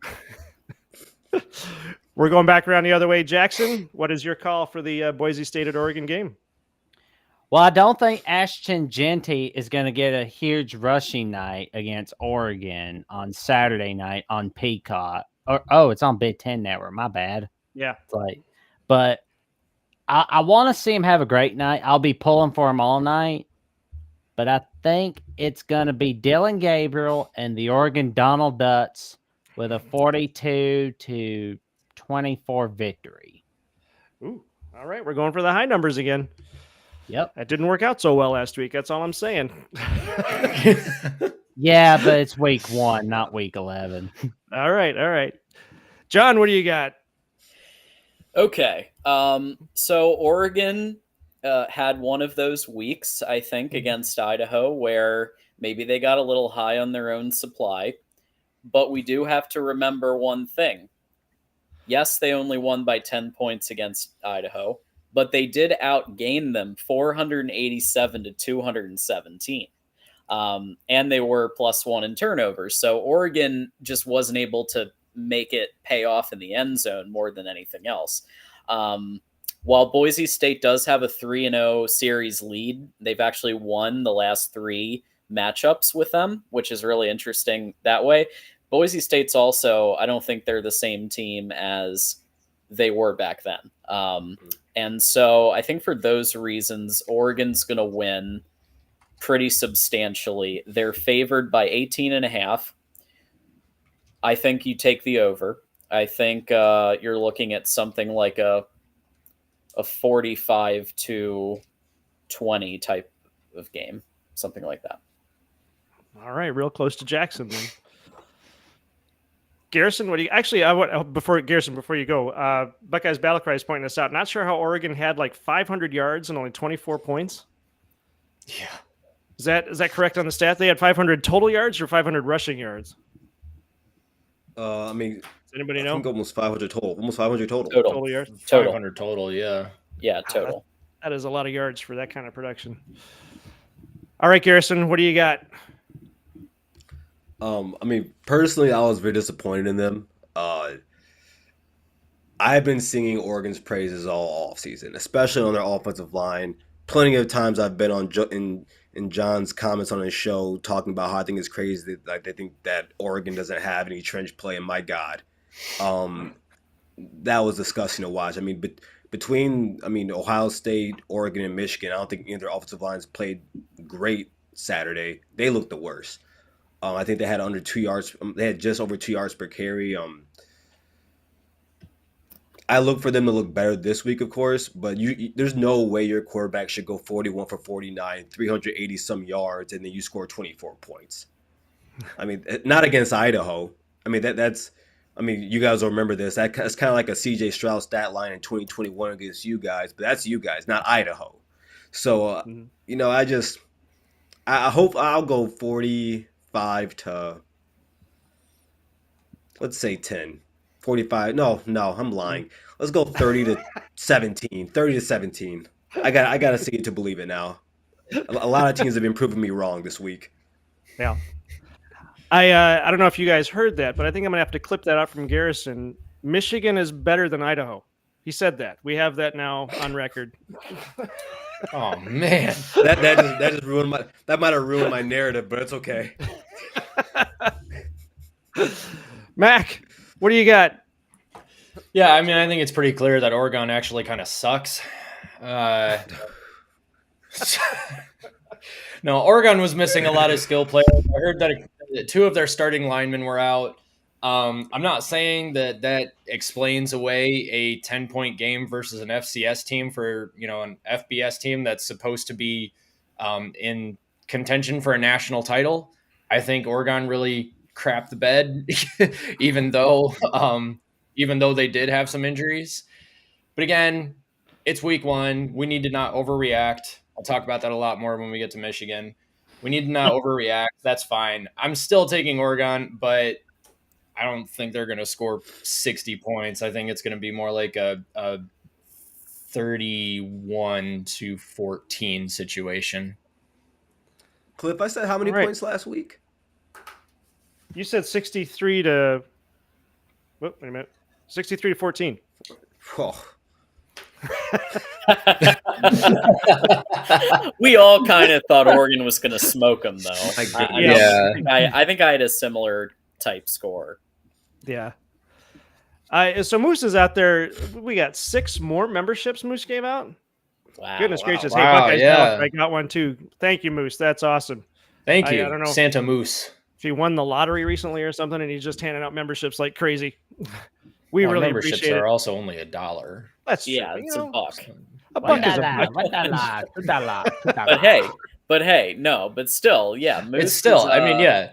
We're going back around the other way. Jackson, what is your call for the Boise State at Oregon game? Well, I don't think Ashton Genty is going to get a huge rushing night against Oregon on Saturday night on Peacock. It's on Big Ten Network. My bad. Yeah. But I want to see him have a great night. I'll be pulling for him all night. But I think it's going to be Dylan Gabriel and the Oregon Donald Ducks with a 42-24 victory. Ooh, all right. We're going for the high numbers again. Yep. That didn't work out so well last week. That's all I'm saying. Yeah, but it's week 1, not week 11. All right. John, what do you got? Okay. So Oregon had one of those weeks, I think, against Idaho where maybe they got a little high on their own supply. But we do have to remember one thing. Yes, they only won by 10 points against Idaho, but they did outgain them 487-217. And they were +1 in turnovers. So Oregon just wasn't able to make it pay off in the end zone more than anything else. While Boise State does have a 3-0 series lead, they've actually won the last 3 matchups with them, which is really interesting that way. Boise State's also, I don't think they're the same team as they were back then. And so I think for those reasons, Oregon's going to win pretty substantially. They're favored by 18.5. I think you take the over. I think you're looking at something like a a 45-20 type of game, something like that. All right, real close to Jackson then. Garrison, what do you actually? Before you go, Buckeyes Battle Cry is pointing this out. Not sure how Oregon had like 500 yards and only 24 points. Yeah, is that correct on the stat? They had 500 total yards or 500 rushing yards? I mean, does anybody know? I think almost 500 total. Almost 500 total. Total yards. 500 total. Yeah. Yeah, total. That is a lot of yards for that kind of production. All right, Garrison, what do you got? I mean, personally, I was very disappointed in them. I've been singing Oregon's praises all offseason, especially on their offensive line. Plenty of times I've been on in John's comments on his show talking about how I think it's crazy that they think that Oregon doesn't have any trench play. And my God, that was disgusting to watch. I mean, between Ohio State, Oregon, and Michigan, I don't think either offensive lines played great Saturday. They looked the worst. I think they had under 2 yards. They had just over 2 yards per carry. I look for them to look better this week, of course, but there's no way your quarterback should go 41 for 49, 380 some yards, and then you score 24 points. I mean, not against Idaho. I mean, that's. I mean, you guys will remember this. That's kind of like a C.J. Stroud stat line in 2021 against you guys, but that's you guys, not Idaho. So, I hope I'll go 45 to, let's say 10. 45. No, I'm lying. Let's go 30 to 17. 30 to 17. I got to see it to believe it now. A lot of teams have been proving me wrong this week. Yeah. I don't know if you guys heard that, but I think I'm going to have to clip that out from Garrison. Michigan is better than Idaho. He said that. We have that now on record. Oh man. That just ruined that might have ruined my narrative, but it's okay. Mac, what do you got? Yeah, I mean, I think it's pretty clear that Oregon actually kind of sucks. No, Oregon was missing a lot of skill players. I heard that 2 of their starting linemen were out. I'm not saying that explains away a 10-point game versus an FCS team for, an FBS team that's supposed to be in contention for a national title. I think Oregon really crapped the bed, even though they did have some injuries. But again, it's week 1. We need to not overreact. I'll talk about that a lot more when we get to Michigan. We need to not overreact. That's fine. I'm still taking Oregon, but I don't think they're going to score 60 points. I think it's going to be more like a 31-14 situation. Cliff, I said how many points last week? You said 63 to... Wait a minute. 63 to 14. Oh. We all kind of thought Oregon was going to smoke them, though. I think I had a similar type score. Yeah. So Moose is out there. We got 6 more memberships Moose gave out. Wow. Goodness gracious. Wow, hey, Buckeyes, yeah. I got one too. Thank you, Moose. That's awesome. Thank you, I don't know Santa Moose. if he won the lottery recently or something and he's just handing out memberships like crazy. We really memberships appreciate it. are also only $1. That's yeah, true. it's a buck. A buck is a buck. But hey, no, but still, yeah. Moose it's still, is,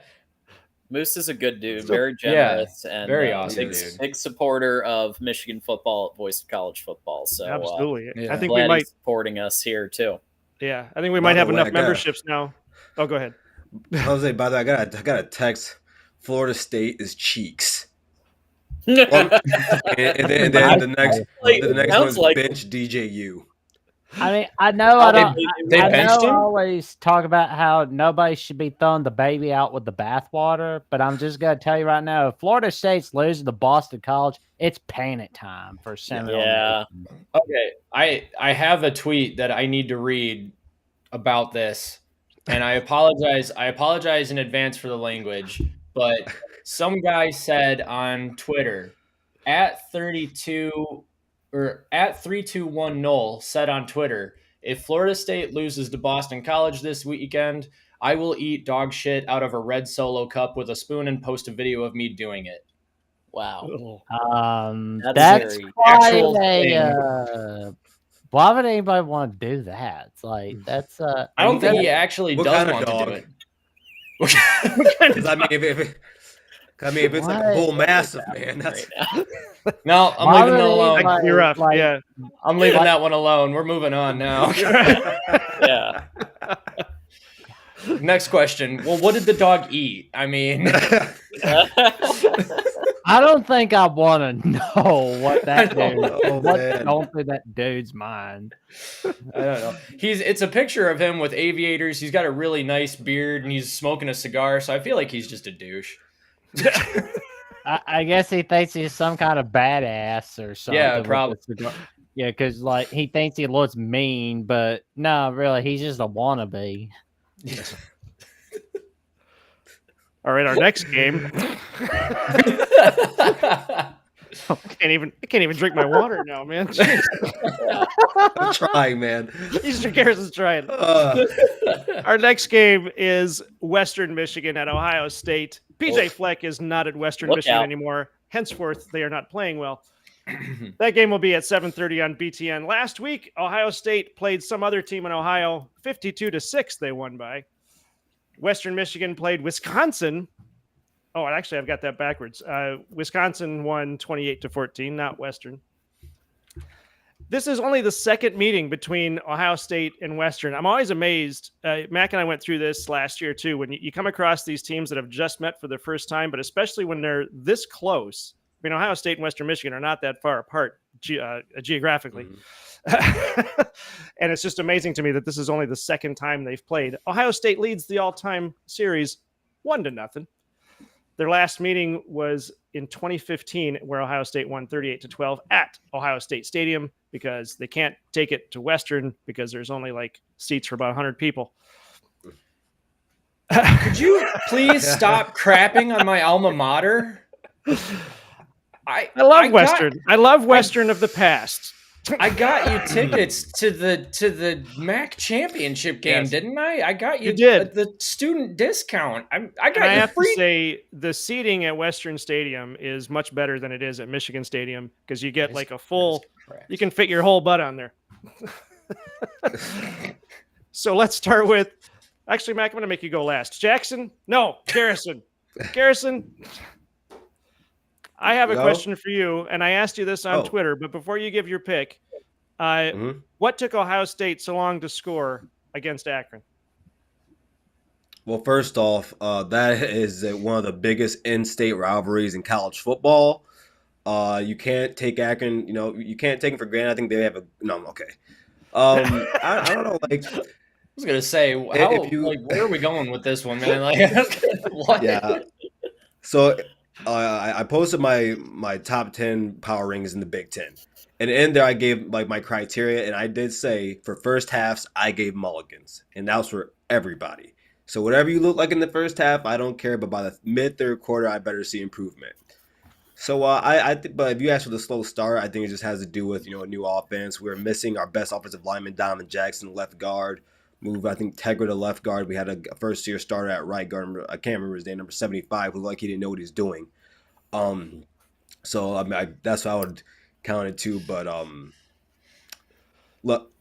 Moose is a good dude, very generous, and very awesome big supporter of Michigan football, Voice of College Football. So absolutely, I think glad we might he's supporting us here too. Yeah, I think we might have enough memberships now. Oh, go ahead. Jose, by the way, I got a text. Florida State is cheeks. and then the next one's like bench DJU. I mean, I know I don't. I always talk about how nobody should be throwing the baby out with the bathwater, but I'm just gonna tell you right now, if Florida State's losing to Boston College, it's panic time for Seminole. Yeah. Okay, I have a tweet that I need to read about this, and I apologize. I apologize in advance for the language, but some guy said on Twitter at 321 Knoll said on Twitter, if Florida State loses to Boston College this weekend, I will eat dog shit out of a red Solo cup with a spoon and post a video of me doing it. Wow. That's quite Why would anybody want to do that? It's like that's I don't think he actually What does kind of want to dog? do it. Because I mean, if it's like a bull massive, man, that's No, I'm Why leaving would that alone. anybody, You're rough. like- Yeah. I'm leaving that one alone. We're moving on now. Yeah. Next question. Well, what did the dog eat? I mean, I don't think I want to know what that I don't dude. know, What's man. going through that dude's mind? I don't know. It's a picture of him with aviators. He's got a really nice beard and he's smoking a cigar. So I feel like he's just a douche. I guess he thinks he's some kind of badass or something. Yeah, with probably. the cigar. Yeah, because like he thinks he looks mean, but no, really, he's just a wannabe. All right, our next game. I can't even drink my water now, man. Jeez. I'm trying, man. Easter Garrison's trying. Our next game is Western Michigan at Ohio State. PJ Fleck is not at Western Look Michigan out. anymore. Henceforth, they are not playing well. That game will be at 7:30 on BTN. Last week, Ohio State played some other team in Ohio. 52-6 they won by. Western Michigan played Wisconsin. Oh, actually, I've got that backwards. Wisconsin won 28-14, not Western. This is only the second meeting between Ohio State and Western. I'm always amazed. Mac and I went through this last year, too. When you come across these teams that have just met for the first time, but especially when they're this close. I mean, Ohio State and Western Michigan are not that far apart geographically. And it's just amazing to me that this is only the second time they've played. Ohio State leads the all-time series 1-0. Their last meeting was in 2015, where Ohio State won 38-12 at Ohio State Stadium because they can't take it to Western because there's only like seats for about 100 people. Could you please stop crapping on my alma mater? I love Western. I love Western of the past. I got you tickets to the MAC championship game, Yes. didn't I? I got you, did. the student discount. I got And I you have free. to say, the seating at Western Stadium is much better than it is at Michigan Stadium because you get like a full, you can fit your whole butt on there. So let's start with, actually, Mac, I'm going to make you go last. Jackson? No, Garrison. Garrison, I have a No? question for you, and I asked you this on Oh. Twitter, but before you give your pick, what took Ohio State so long to score against Akron? Well, first off, that is one of the biggest in-state rivalries in college football. You can't take Akron, you can't take them for granted. I think they have okay. I don't know, like, I was gonna say, where are we going with this one, man? Like, what? yeah. So I posted my top 10 power rings in the Big Ten, and in there I gave like my criteria, and I did say for first halves I gave mulligans, and that was for everybody. So whatever you look like in the first half, I don't care, but by the mid third quarter, I better see improvement. So but if you ask for the slow start, I think it just has to do with a new offense. We're missing our best offensive lineman, Donovan Jackson, left guard. Move, I think, Tegra to left guard. We had a first-year starter at right guard. I can't remember his name, number 75, who like he didn't know what he's doing. So I mean, that's what I would count it to. But look,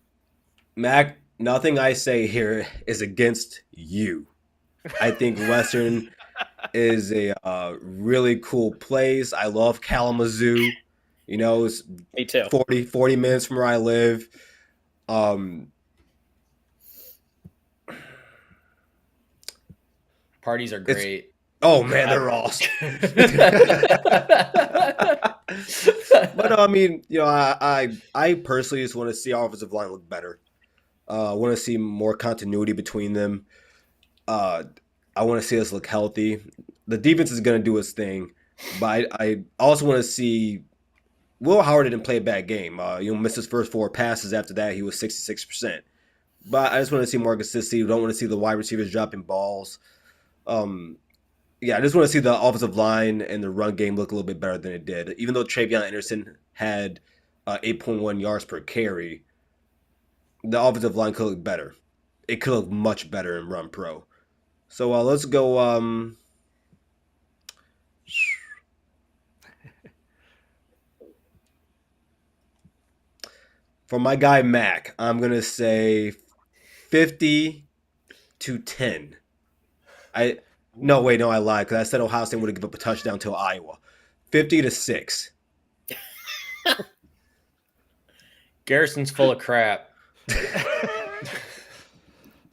Mac, nothing I say here is against you. I think Western is a really cool place. I love Kalamazoo. It's Me too. 40 minutes from where I live. Parties are great. Oh man, they're awesome. But I mean, I personally just want to see our offensive line look better. I want to see more continuity between them. I want to see us look healthy. The defense is going to do its thing, but I also want to see Will Howard didn't play a bad game. Missed his first 4 passes. After that, he was 66%. But I just want to see more consistency. We don't want to see the wide receivers dropping balls. I just want to see the offensive line and the run game look a little bit better than it did. Even though Travion Anderson had 8.1 yards per carry, the offensive line could look better. It could look much better in Run Pro. So let's go. For my guy Mac, I'm gonna say 50-10. I lied because I said Ohio State would give up a touchdown to Iowa. 50-6. Garrison's full of crap.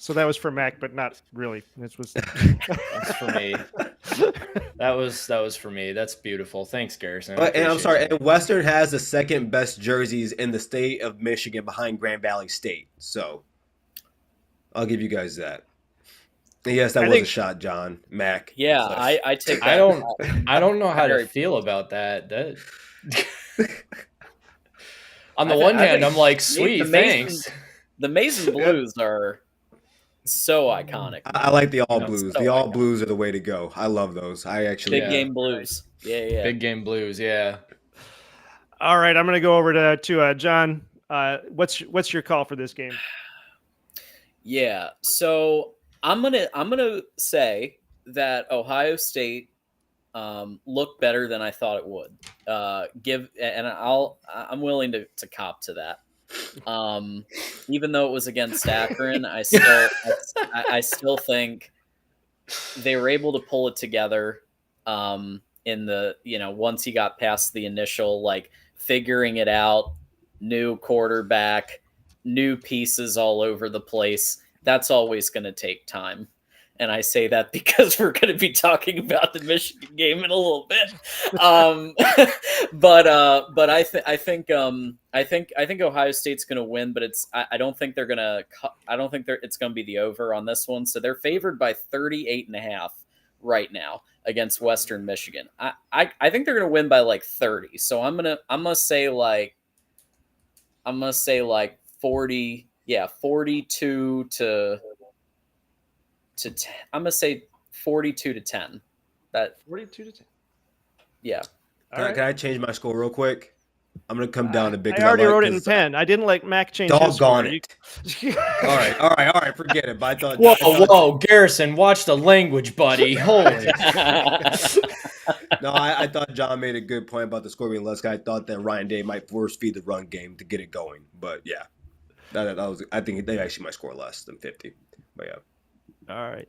So that was for Mac, but not really. This was That's for me. That was for me. That's beautiful. Thanks, Garrison. And I'm sorry, and Western has the second best jerseys in the state of Michigan behind Grand Valley State. So I'll give you guys that. And yes, that was a shot, John. Mac. Yeah, I take that. I don't know how to feel about that. On the one hand, I'm like, sweet, thanks. The Mason Blues are so iconic. I like the all blues. The all blues are the way to go. I love those. I actually big game blues. Yeah. Big game blues. Yeah. All right, I'm going to go over to John. What's your call for this game? Yeah. So I'm gonna say that Ohio State looked better than I thought it would. I'm willing to cop to that. Even though it was against Akron, I still think they were able to pull it together in the, once he got past the initial, like, figuring it out, new quarterback, new pieces all over the place. That's always going to take time. And I say that because we're going to be talking about the Michigan game in a little bit. But I think Ohio State's going to win, but I don't think it's going to be the over on this one. So they're favored by 38.5 right now against Western Michigan. I think they're going to win by like 30. So I'm going to say like 40, 42 to 10. I'm gonna say 42-10. That 42-10. Yeah. Can I change my score real quick? I'm gonna come down a bit. I already wrote it in pen. I didn't like Mac change his score. Doggone it. All right. Forget it. But I thought. Whoa, Garrison, watch the language, buddy. Holy. No, I thought John made a good point about the score being less. I thought that Ryan Day might force feed the run game to get it going. But yeah, that was. I think they actually might score less than 50. But yeah. All right.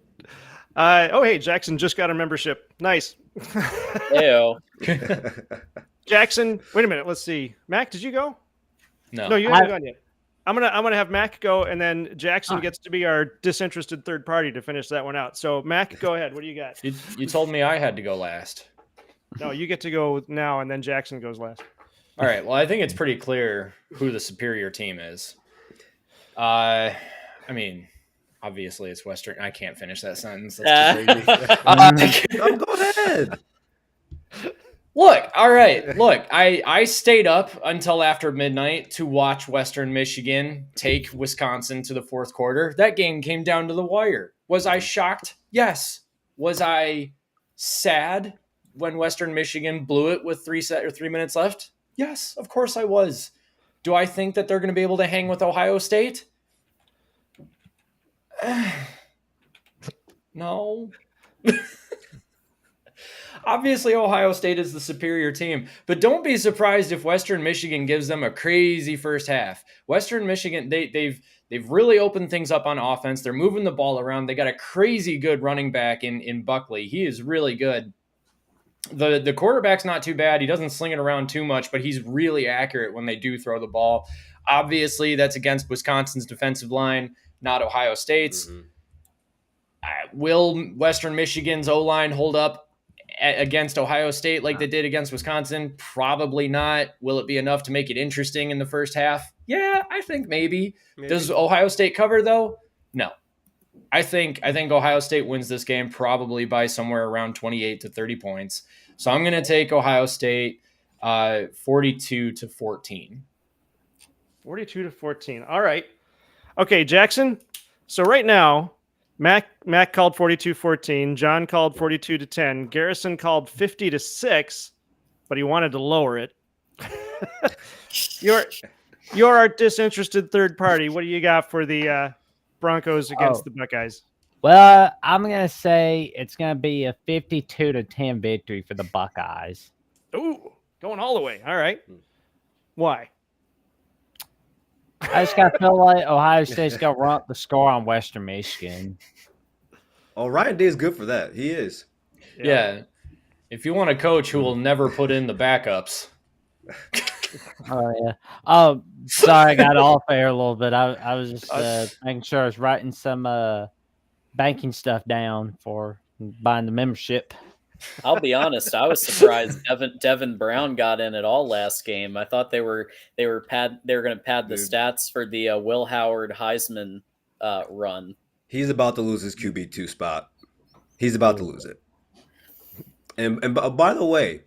Hey, Jackson just got a membership. Nice. Ew. Jackson, wait a minute. Let's see. Mac, did you go? No, you haven't gone yet. I'm gonna have Mac go, and then Jackson gets to be our disinterested third party to finish that one out. So Mac, go ahead. What do you got? You told me I had to go last. No, you get to go now, and then Jackson goes last. All right. Well, I think it's pretty clear who the superior team is. I mean, obviously it's Western. I can't finish that sentence. That's too crazy. Go ahead. Look, all right. Look, I stayed up until after midnight to watch Western Michigan take Wisconsin to the fourth quarter. That game came down to the wire. Was I shocked? Yes. Was I sad when Western Michigan blew it with 3 minutes left? Yes, of course I was. Do I think that they're going to be able to hang with Ohio State? No. Obviously, Ohio State is the superior team, but don't be surprised if Western Michigan gives them a crazy first half. Western Michigan, they've really opened things up on offense. They're moving the ball around. They got a crazy good running back in Buckley. He is really good. The quarterback's not too bad. He doesn't sling it around too much, but he's really accurate when they do throw the ball. Obviously, that's against Wisconsin's defensive line, not Ohio State's. Mm-hmm. Will Western Michigan's O-line hold up against Ohio State like they did against Wisconsin? Probably not. Will it be enough to make it interesting in the first half? Yeah, I think maybe. Does Ohio State cover, though? No. I think Ohio State wins this game probably by somewhere around 28 to 30 points. So I'm going to take Ohio State 42-14. 42-14. All right. Okay, Jackson. So right now, Mac called 42-14. John called 42-10. Garrison called 50-6, but he wanted to lower it. You're our disinterested third party. What do you got for the Broncos against the Buckeyes? Well, I'm going to say it's going to be a 52-10 victory for the Buckeyes. Ooh, going all the way. All right. Why? I just got to feel like Ohio State's going to run up the score on Western Michigan. Oh, Ryan Day is good for that. He is. Yeah. If you want a coach who will never put in the backups. Oh, yeah. Oh, sorry, I got off air a little bit. I was just making sure I was writing some banking stuff down for buying the membership. I'll be honest. I was surprised Devin Brown got in at all last game. I thought they were going to pad the stats for the Will Howard Heisman run. He's about to lose his QB2 spot. He's about to lose it. And by the way,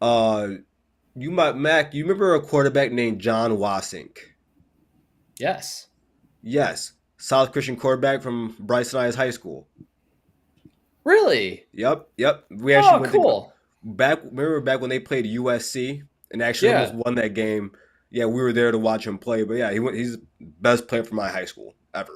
Mac, you remember a quarterback named John Wasink? Yes. Yes. South Christian quarterback from Bryce and I's high school. Really? Yep. We actually went cool. Remember back when they played USC and actually almost won that game? Yeah, we were there to watch him play. But yeah, he's the best player from my high school ever.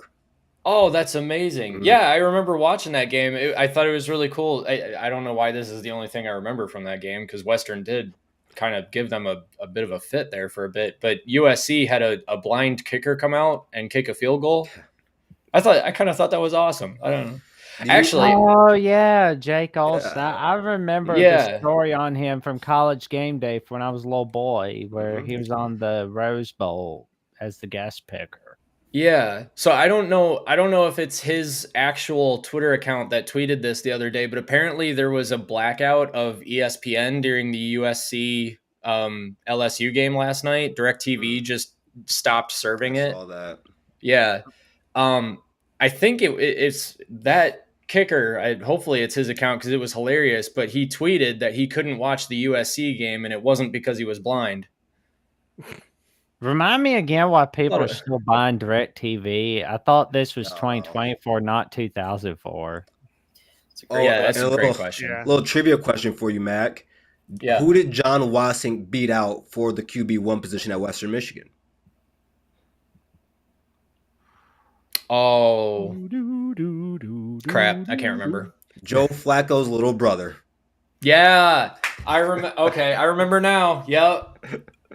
Oh, that's amazing. Yeah, I remember watching that game. I thought it was really cool. I don't know why this is the only thing I remember from that game, because Western did kind of give them a bit of a fit there for a bit. But USC had a blind kicker come out and kick a field goal. I kind of thought that was awesome. I don't know. Actually, oh yeah, Jake Olsen. I remember the story on him from College Game Day when I was a little boy, where he was on the Rose Bowl as the guest picker. Yeah. So I don't know if it's his actual Twitter account that tweeted this the other day, but apparently there was a blackout of ESPN during the USC LSU game last night. DirecTV just stopped serving it. I saw that. Yeah. I think it's that kicker. Hopefully it's his account because it was hilarious, but he tweeted that he couldn't watch the USC game and it wasn't because he was blind. Remind me again why people are still buying DirecTV. I thought this was 2024, not 2004. That's a great question. A little trivia question for you, Mac. Yeah. Who did John Wasink beat out for the QB1 position at Western Michigan? Oh, crap. I can't remember. Joe Flacco's little brother. Yeah. I remember now. Yep.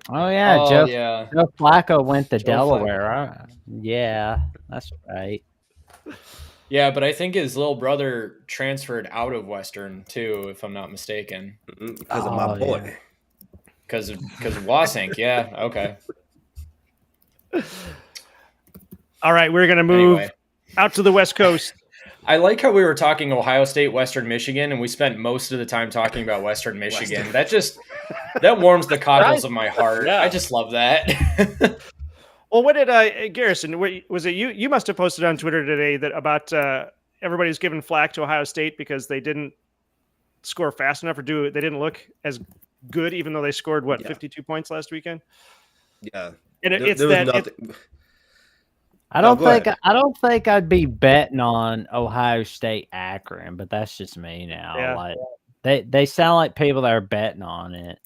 Oh, yeah. Joe Flacco went to Delaware. Yeah, that's right. Yeah, but I think his little brother transferred out of Western, too, if I'm not mistaken. Because of my boy. Because of Wasink. Yeah, okay. All right, we're going to move out to the West Coast. I like how we were talking Ohio State, Western Michigan, and we spent most of the time talking about Western Michigan. That warms the cockles of my heart. Yeah. I just love that. Well, what did Garrison? Was it you? You must have posted on Twitter today that about everybody's giving flack to Ohio State because they didn't score fast enough, or they didn't look as good, even though they scored 52 points last weekend. Yeah, and I don't think I'd be betting on Ohio State Akron, but that's just me now. Yeah. Like they sound like people that are betting on it.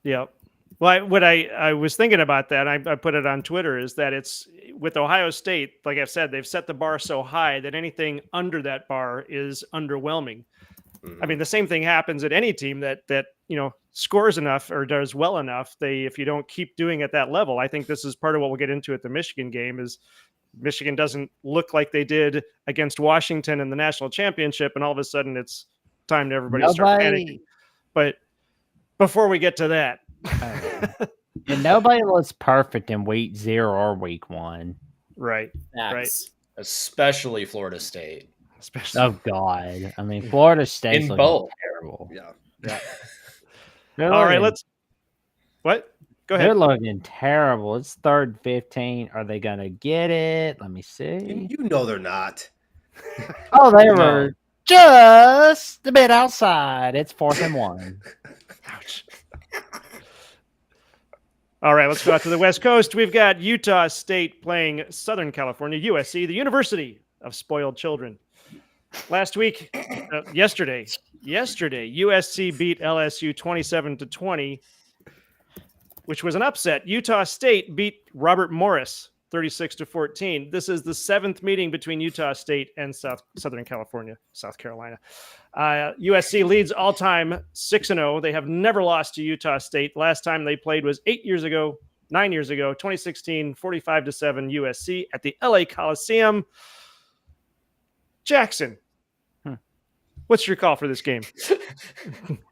Yep. Well, what I was thinking about that, I put it on Twitter, is that it's with Ohio State, like I've said, they've set the bar so high that anything under that bar is underwhelming. Mm-hmm. I mean, the same thing happens at any team that scores enough or does well enough. If you don't keep doing at that level, I think this is part of what we'll get into at the Michigan game is Michigan doesn't look like they did against Washington in the national championship, and all of a sudden it's time to everybody start panicking. But before we get to that, and nobody looks perfect in week 0 or week 1. Right. Right. Especially Florida State. Oh God. I mean, Florida State's looking both terrible. Yeah. All right, what? Go ahead. They're looking terrible. It's 3rd 15. Are they gonna get it? Let me see. You know they're not. Oh, they were just a bit outside. It's 4th and 1. Ouch. All right, let's go out to the West Coast. We've got Utah State playing Southern California, USC, the University of Spoiled Children. Yesterday, USC beat LSU 27-20, which was an upset. Utah State beat Robert Morris 36-14. This is the 7th meeting between Utah State and South Carolina. USC leads all time 6-0. They have never lost to Utah State. Last time they played was 8 years ago 9 years ago, 2016, 45-7 USC at the LA Coliseum. Jackson, what's your call for this game?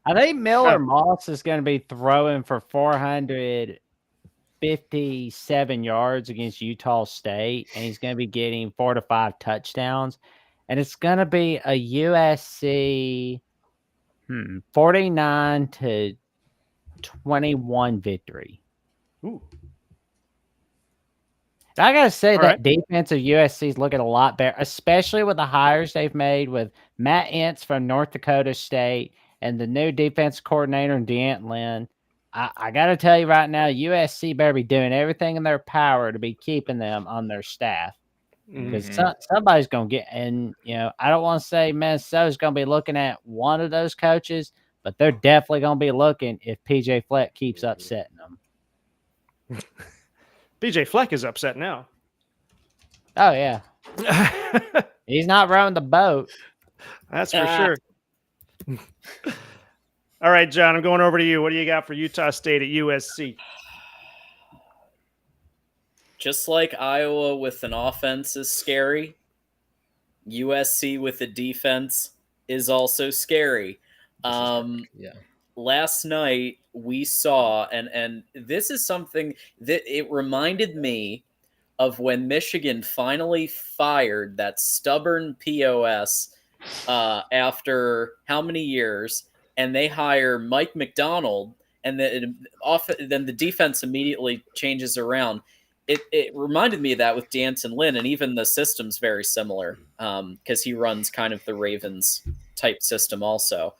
I think Miller Moss is going to be throwing for 457 yards against Utah State, and he's going to be getting 4 to 5 touchdowns. And it's going to be a USC 49-21 victory. Ooh. I gotta say that defense of USC is looking a lot better, especially with the hires they've made with Matt Entz from North Dakota State and the new defense coordinator Deanton Lynn. I gotta tell you right now, USC better be doing everything in their power to be keeping them on their staff. Because somebody's gonna get, and I don't want to say Minnesota's gonna be looking at one of those coaches, but they're definitely gonna be looking if PJ Fleck keeps upsetting them. PJ Fleck is upset now. Oh, yeah. He's not rowing the boat. That's for sure. All right, John, I'm going over to you. What do you got for Utah State at USC? Just like Iowa with an offense is scary, USC with a defense is also scary. Last night we saw, and this is something that it reminded me of when Michigan finally fired that stubborn POS after how many years, and they hire Mike McDonald, and then the defense immediately changes around. It reminded me of that with D'Anton Lynn, and even the system's very similar because he runs kind of the Ravens type system also.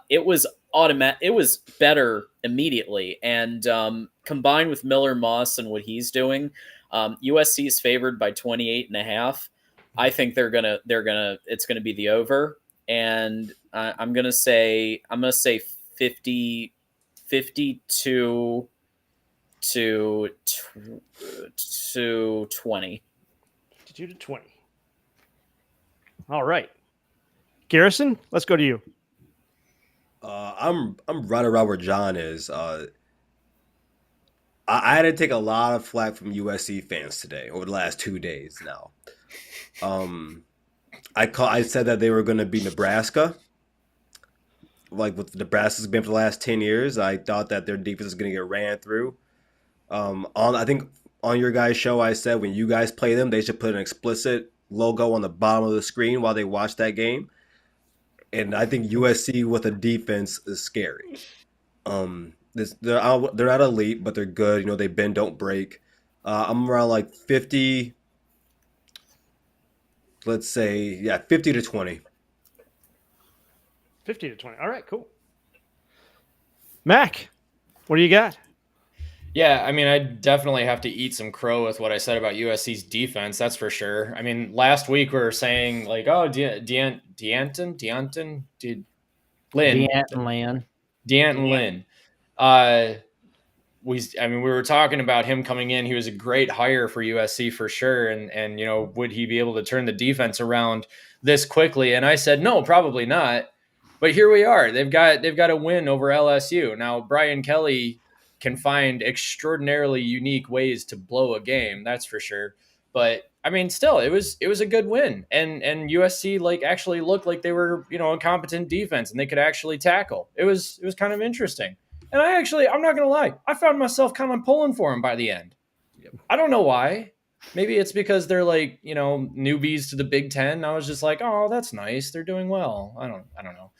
It was automatic. It was better immediately, and combined with Miller Moss and what he's doing, USC is favored by 28.5. I think it's gonna be the over, and I'm gonna say 50, 52 to 20. 52 to 20. All right, Garrison, let's go to you. I'm right around where John is. I had to take a lot of flack from USC fans today over the last 2 days now. I said that they were going to be Nebraska, like what Nebraska's been for the last 10 years. I thought that their defense was going to get ran through. I think on your guys' show, I said when you guys play them, they should put an explicit logo on the bottom of the screen while they watch that game. And I think USC with a defense is scary. They're not elite, but they're good. They bend, don't break. I'm around like 50. Let's say 50 to 20. 50 to 20. All right, cool. Mac, what do you got? Yeah, I mean, I definitely have to eat some crow with what I said about USC's defense. That's for sure. I mean, last week we were saying like, oh, Deanton Lynn. We were talking about him coming in. He was a great hire for USC for sure. And would he be able to turn the defense around this quickly? And I said, no, probably not. But here we are. They've got a win over LSU. Now, Brian Kelly can find extraordinarily unique ways to blow a game. That's for sure. But I mean, still, it was a good win. And USC actually looked like they were, a competent defense and they could actually tackle. It was kind of interesting. And I'm not going to lie, I found myself kind of pulling for them by the end. I don't know why. Maybe it's because they're newbies to the Big Ten. I was just like, oh, that's nice. They're doing well. I don't know.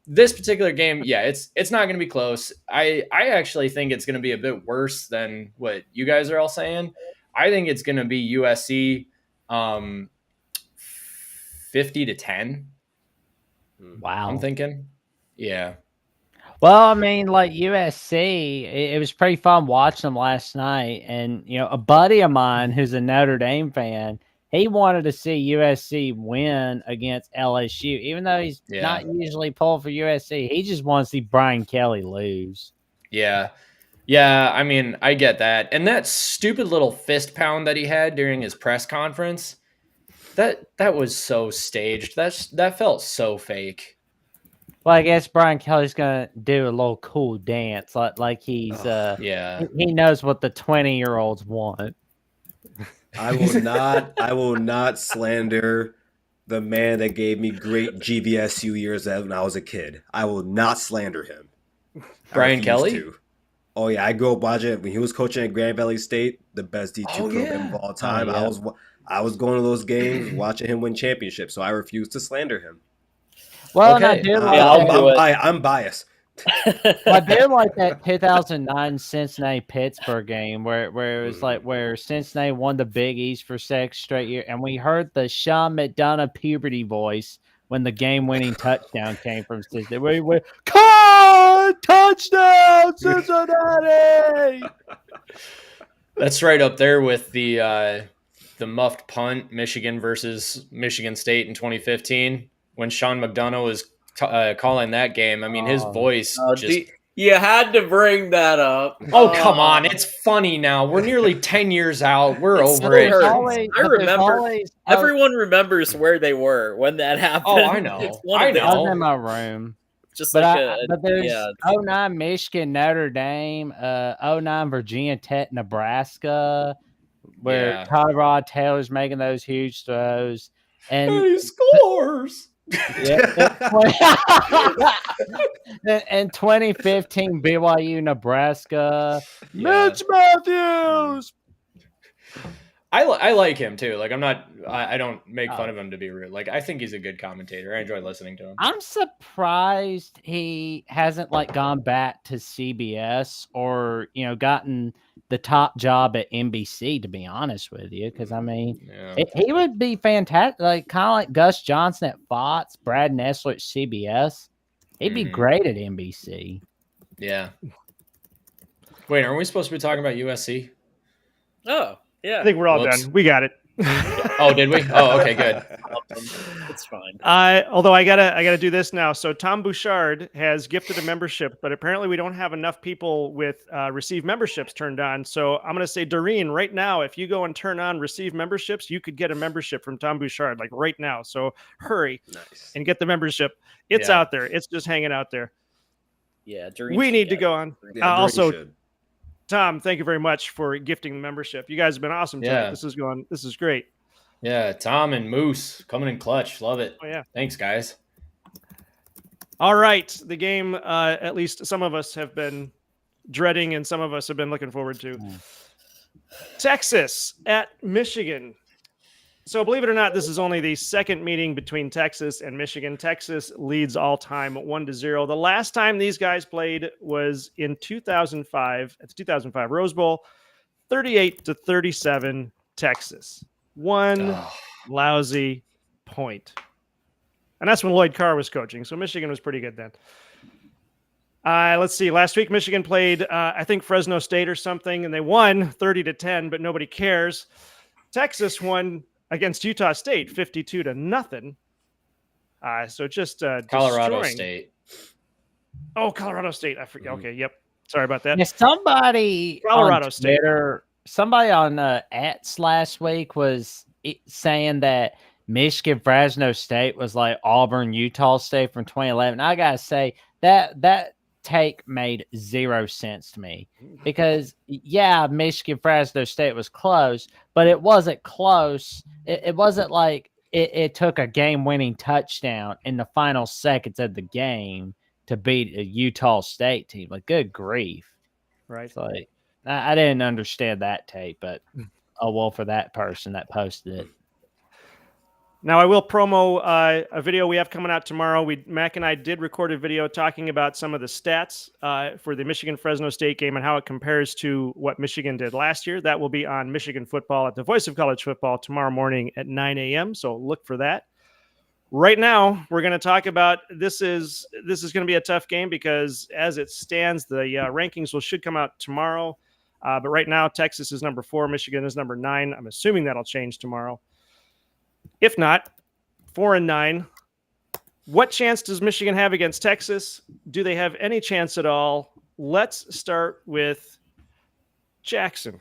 This particular game, it's not going to be close. I actually think it's going to be a bit worse than what you guys are all saying. I think it's going to be USC 50 to 10. Wow. I'm thinking. Yeah. Well, I mean, USC, it was pretty fun watching them last night. And, a buddy of mine who's a Notre Dame fan, he wanted to see USC win against LSU, even though he's not usually pulled for USC. He just wants to see Brian Kelly lose. Yeah. Yeah, I mean, I get that. And that stupid little fist pound that he had during his press conference, that was so staged. That felt so fake. Well, I guess Brian Kelly's gonna do a little cool dance, like he's Yeah. he knows what the 20-year-olds want. I will not slander the man that gave me great GVSU years when I was a kid. I will not slander him. Brian Kelly? To. Oh yeah, I grew up watching it when he was coaching at Grand Valley State, the best D2 program of all time. yeah. I was going to those games, watching him win championships, so I refuse to slander him. Well, Okay. and I do I'm biased. I did like that 2009 Cincinnati Pittsburgh game where it was like where Cincinnati won the Big East for 6 straight years, and we heard the Sean McDonough puberty voice when the game-winning touchdown came from Cincinnati. We went, touchdown, Cincinnati! That's right up there with the muffed punt, Michigan versus Michigan State in 2015, when Sean McDonough was calling that game. I mean, his voice just... You had to bring that up. Oh, come on. It's funny now. We're nearly 10 years out. We're over it. I remember. Everyone remembers where they were when that happened. Oh, I know. I was in my room. Just but there's 09 Michigan, Notre Dame, 09 Virginia Tech, Nebraska, where Tyrod Taylor's making those huge throws. And he scores. In 2015, BYU, Nebraska, Mitch Matthews. I like him too. Like I don't make fun of him to be rude. Like I think he's a good commentator. I enjoy listening to him. I'm surprised he hasn't gone back to CBS or gotten the top job at NBC, to be honest with you, because I mean he would be fantastic, kind of like Gus Johnson at Fox, Brad Nessler at CBS. He'd be great at NBC. Yeah. Wait, are we supposed to be talking about USC? Oh, yeah. I think we're all done. We got it. Oh, did we? Oh, okay, good. It's fine. Although I gotta do this now. So Tom Bouchard has gifted a membership, but apparently we don't have enough people with receive memberships turned on. So I'm gonna say, Doreen, right now, if you go and turn on receive memberships, you could get a membership from Tom Bouchard, like right now. So hurry and get the membership. It's out there. It's just hanging out there. Yeah, we need to go on. Yeah, also, Tom, thank you very much for gifting the membership. You guys have been awesome tonight. This is great. Yeah, Tom and Moose coming in clutch. Love it. Oh, yeah. Thanks, guys. All right. The game, at least some of us have been dreading and some of us have been looking forward to. Texas at Michigan. So believe it or not, this is only the second meeting between Texas and Michigan. Texas leads all time 1-0. The last time these guys played was in 2005 at the 2005 Rose Bowl, 38-37 Texas. One lousy point. And that's when Lloyd Carr was coaching. So Michigan was pretty good then. Let's see. Last week, Michigan played, I think, Fresno State or something, and they won 30-10, but nobody cares. Texas won against Utah State 52-0. So just Colorado destroying. State. Oh, Colorado State. I forget. Okay, yep. Sorry about that. Yeah, somebody Colorado on State. Twitter, somebody on Ats last week was saying that Michigan Fresno State was like Auburn Utah State from 2011. I gotta say that take made 0 sense to me, because Michigan Fresno State was close, but it wasn't close. It wasn't like it took a game-winning touchdown in the final seconds of the game to beat a Utah State team. Like, good grief. Right. It's like, I didn't understand that tape, but oh well for that person that posted it. Now, I will promo a video we have coming out tomorrow. Mac and I did record a video talking about some of the stats for the Michigan-Fresno State game and how it compares to what Michigan did last year. That will be on Michigan Football at the Voice of College Football tomorrow morning at 9 a.m., so look for that. Right now, we're going to talk about this is going to be a tough game because as it stands, the rankings should come out tomorrow. But right now, Texas is number 4, Michigan is number 9. I'm assuming that'll change tomorrow. If not, 4-9. What chance does Michigan have against Texas? Do they have any chance at all? Let's start with Jackson.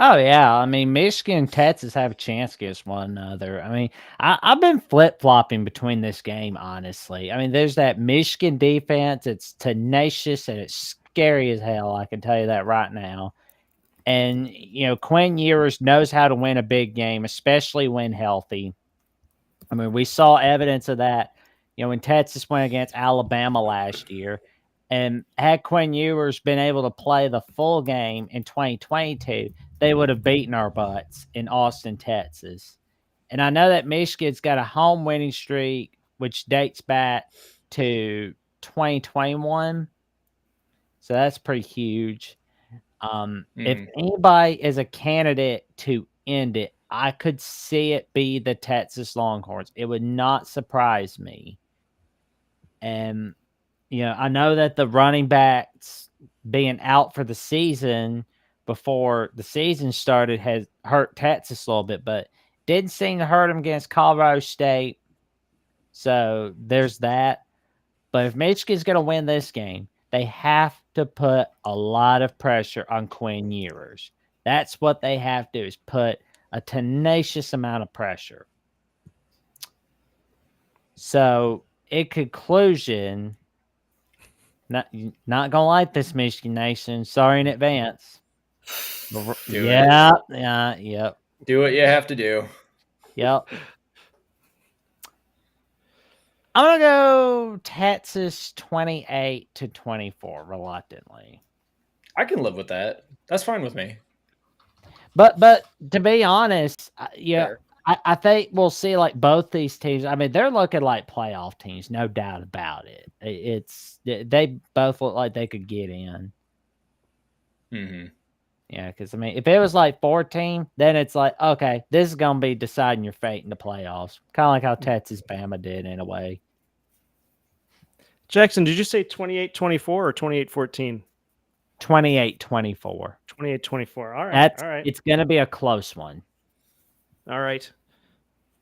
Oh yeah, I mean Michigan and Texas have a chance against one another. I mean, I've been flip flopping between this game, honestly. I mean, there's that Michigan defense; it's tenacious and it's scary as hell. I can tell you that right now. And Quinn Ewers knows how to win a big game, especially when healthy. I mean, we saw evidence of that, when Texas went against Alabama last year. And had Quinn Ewers been able to play the full game in 2022, they would have beaten our butts in Austin, Texas. And I know that Michigan's got a home winning streak, which dates back to 2021. So that's pretty huge. If anybody is a candidate to end it, I could see it be the Texas Longhorns. It would not surprise me. And I know that the running backs being out for the season before the season started has hurt Texas a little bit, but didn't seem to hurt them against Colorado State. So there's that. But if Michigan's going to win this game, they have to put a lot of pressure on Quinn Ewers. That's what they have to do, is put a tenacious amount of pressure. So, in conclusion, not gonna like this, Michigan Nation. Sorry in advance. Yep. Do what you have to do. Yep. I'm gonna go Texas 28-24, reluctantly. I can live with that. That's fine with me. But to be honest, I think we'll see like both these teams. I mean, they're looking like playoff teams, no doubt about it. They both look like they could get in. Mm-hmm. Yeah, because I mean, if it was like 4-team, then it's like, okay, this is gonna be deciding your fate in the playoffs, kind of like how Texas Bama did in a way. Jackson, did you say 28-24 or 28-14? 28-24. 28-24. All right. All right. It's gonna be a close one. All right.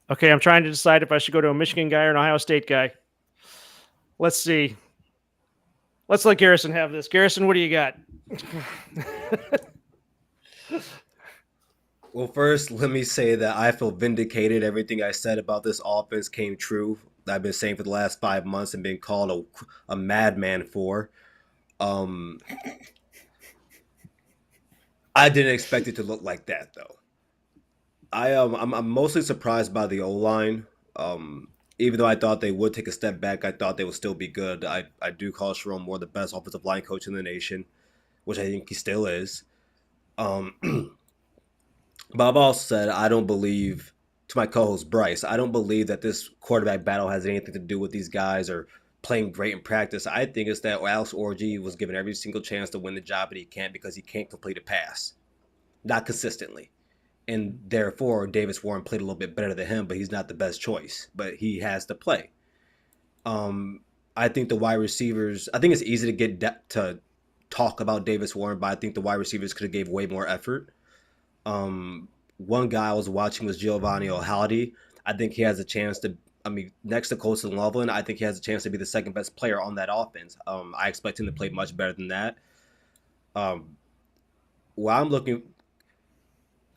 Okay, I'm trying to decide if I should go to a Michigan guy or an Ohio State guy. Let's see. Let's let Garrison have this. Garrison, what do you got? Well, first, let me say that I feel vindicated. Everything I said about this offense came true. I've been saying for the last 5 months and been called a madman for. I didn't expect it to look like that, though. I'm mostly surprised by the O-line. Even though I thought they would take a step back, I thought they would still be good. I do call Sharon Moore the best offensive line coach in the nation, which I think he still is. But I've also said I don't believe, to my co-host Bryce, I don't believe that this quarterback battle has anything to do with these guys or playing great in practice. I think it's that Alex Orji was given every single chance to win the job, but he can't because he can't complete a pass. Not consistently. And therefore, Davis Warren played a little bit better than him, but he's not the best choice. But he has to play. I think the wide receivers, I think it's easy to get to talk about Davis Warren, but I think the wide receivers could have gave way more effort. One guy I was watching was Giovanni O'Haldy. I think he has a chance to, next to Colson Loveland, I think he has a chance to be the second best player on that offense. I expect him to play much better than that. While I'm looking,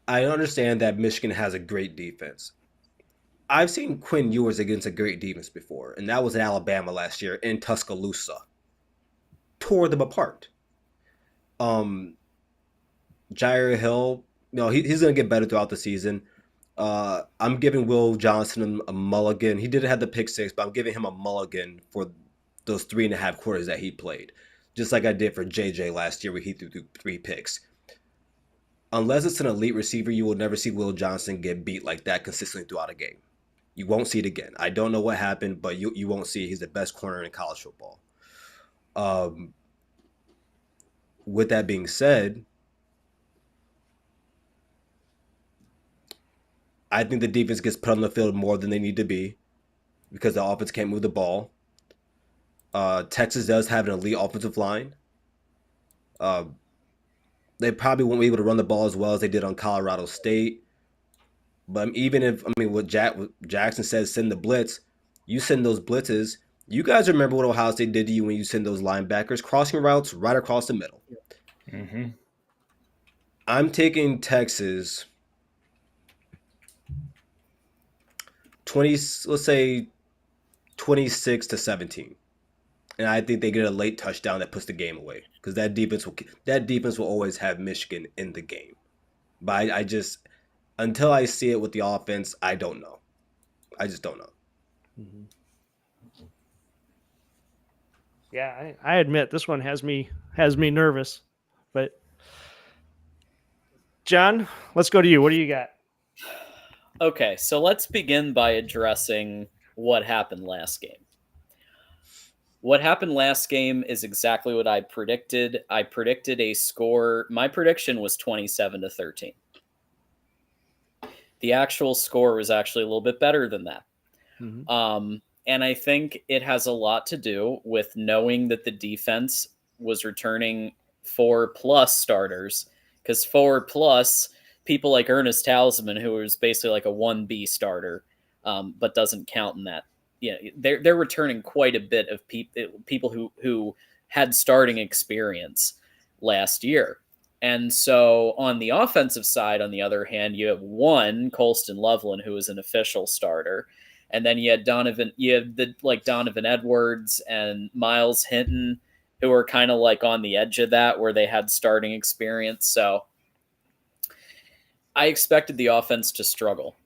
I understand that Michigan has a great defense. I've seen Quinn Ewers against a great defense before, and that was in Alabama last year in Tuscaloosa. Tore them apart. Jair Hill, he's going to get better throughout the season. I'm giving Will Johnson a mulligan. He didn't have the pick six, but I'm giving him a mulligan for those 3.5 quarters that he played. Just like I did for JJ last year where he threw 3 picks. Unless it's an elite receiver, you will never see Will Johnson get beat like that consistently throughout a game. You won't see it again. I don't know what happened, but you won't see it. He's the best corner in college football. With that being said, I think the defense gets put on the field more than they need to be because the offense can't move the ball. Texas does have an elite offensive line. They probably won't be able to run the ball as well as they did on Colorado State. But even if, what Jackson says, send the blitz, you send those blitzes. You guys remember what Ohio State did to you when you send those linebackers, crossing routes right across the middle. Mm-hmm. I'm taking Texas 20, let's say 26-17. And I think they get a late touchdown that puts the game away because that defense will always have Michigan in the game. But I just until I see it with the offense, I don't know. I just don't know. Mm-hmm. Yeah, I admit this one has me nervous, but John, let's go to you. What do you got? Okay, so let's begin by addressing what happened last game. What happened last game is exactly what I predicted. I predicted a score. My prediction was 27-13. The actual score was actually a little bit better than that. Mm-hmm. And I think it has a lot to do with knowing that the defense was returning 4+ starters, because 4+ people like Ernest Talisman, who was basically like a 1B starter, but doesn't count in that. Yeah, they're returning quite a bit of people who had starting experience last year. And so on the offensive side, on the other hand, you have one Colston Loveland, who is an official starter. And then you had Donovan Edwards and Miles Hinton, who are kind of like on the edge of that, where they had starting experience. So I expected the offense to struggle.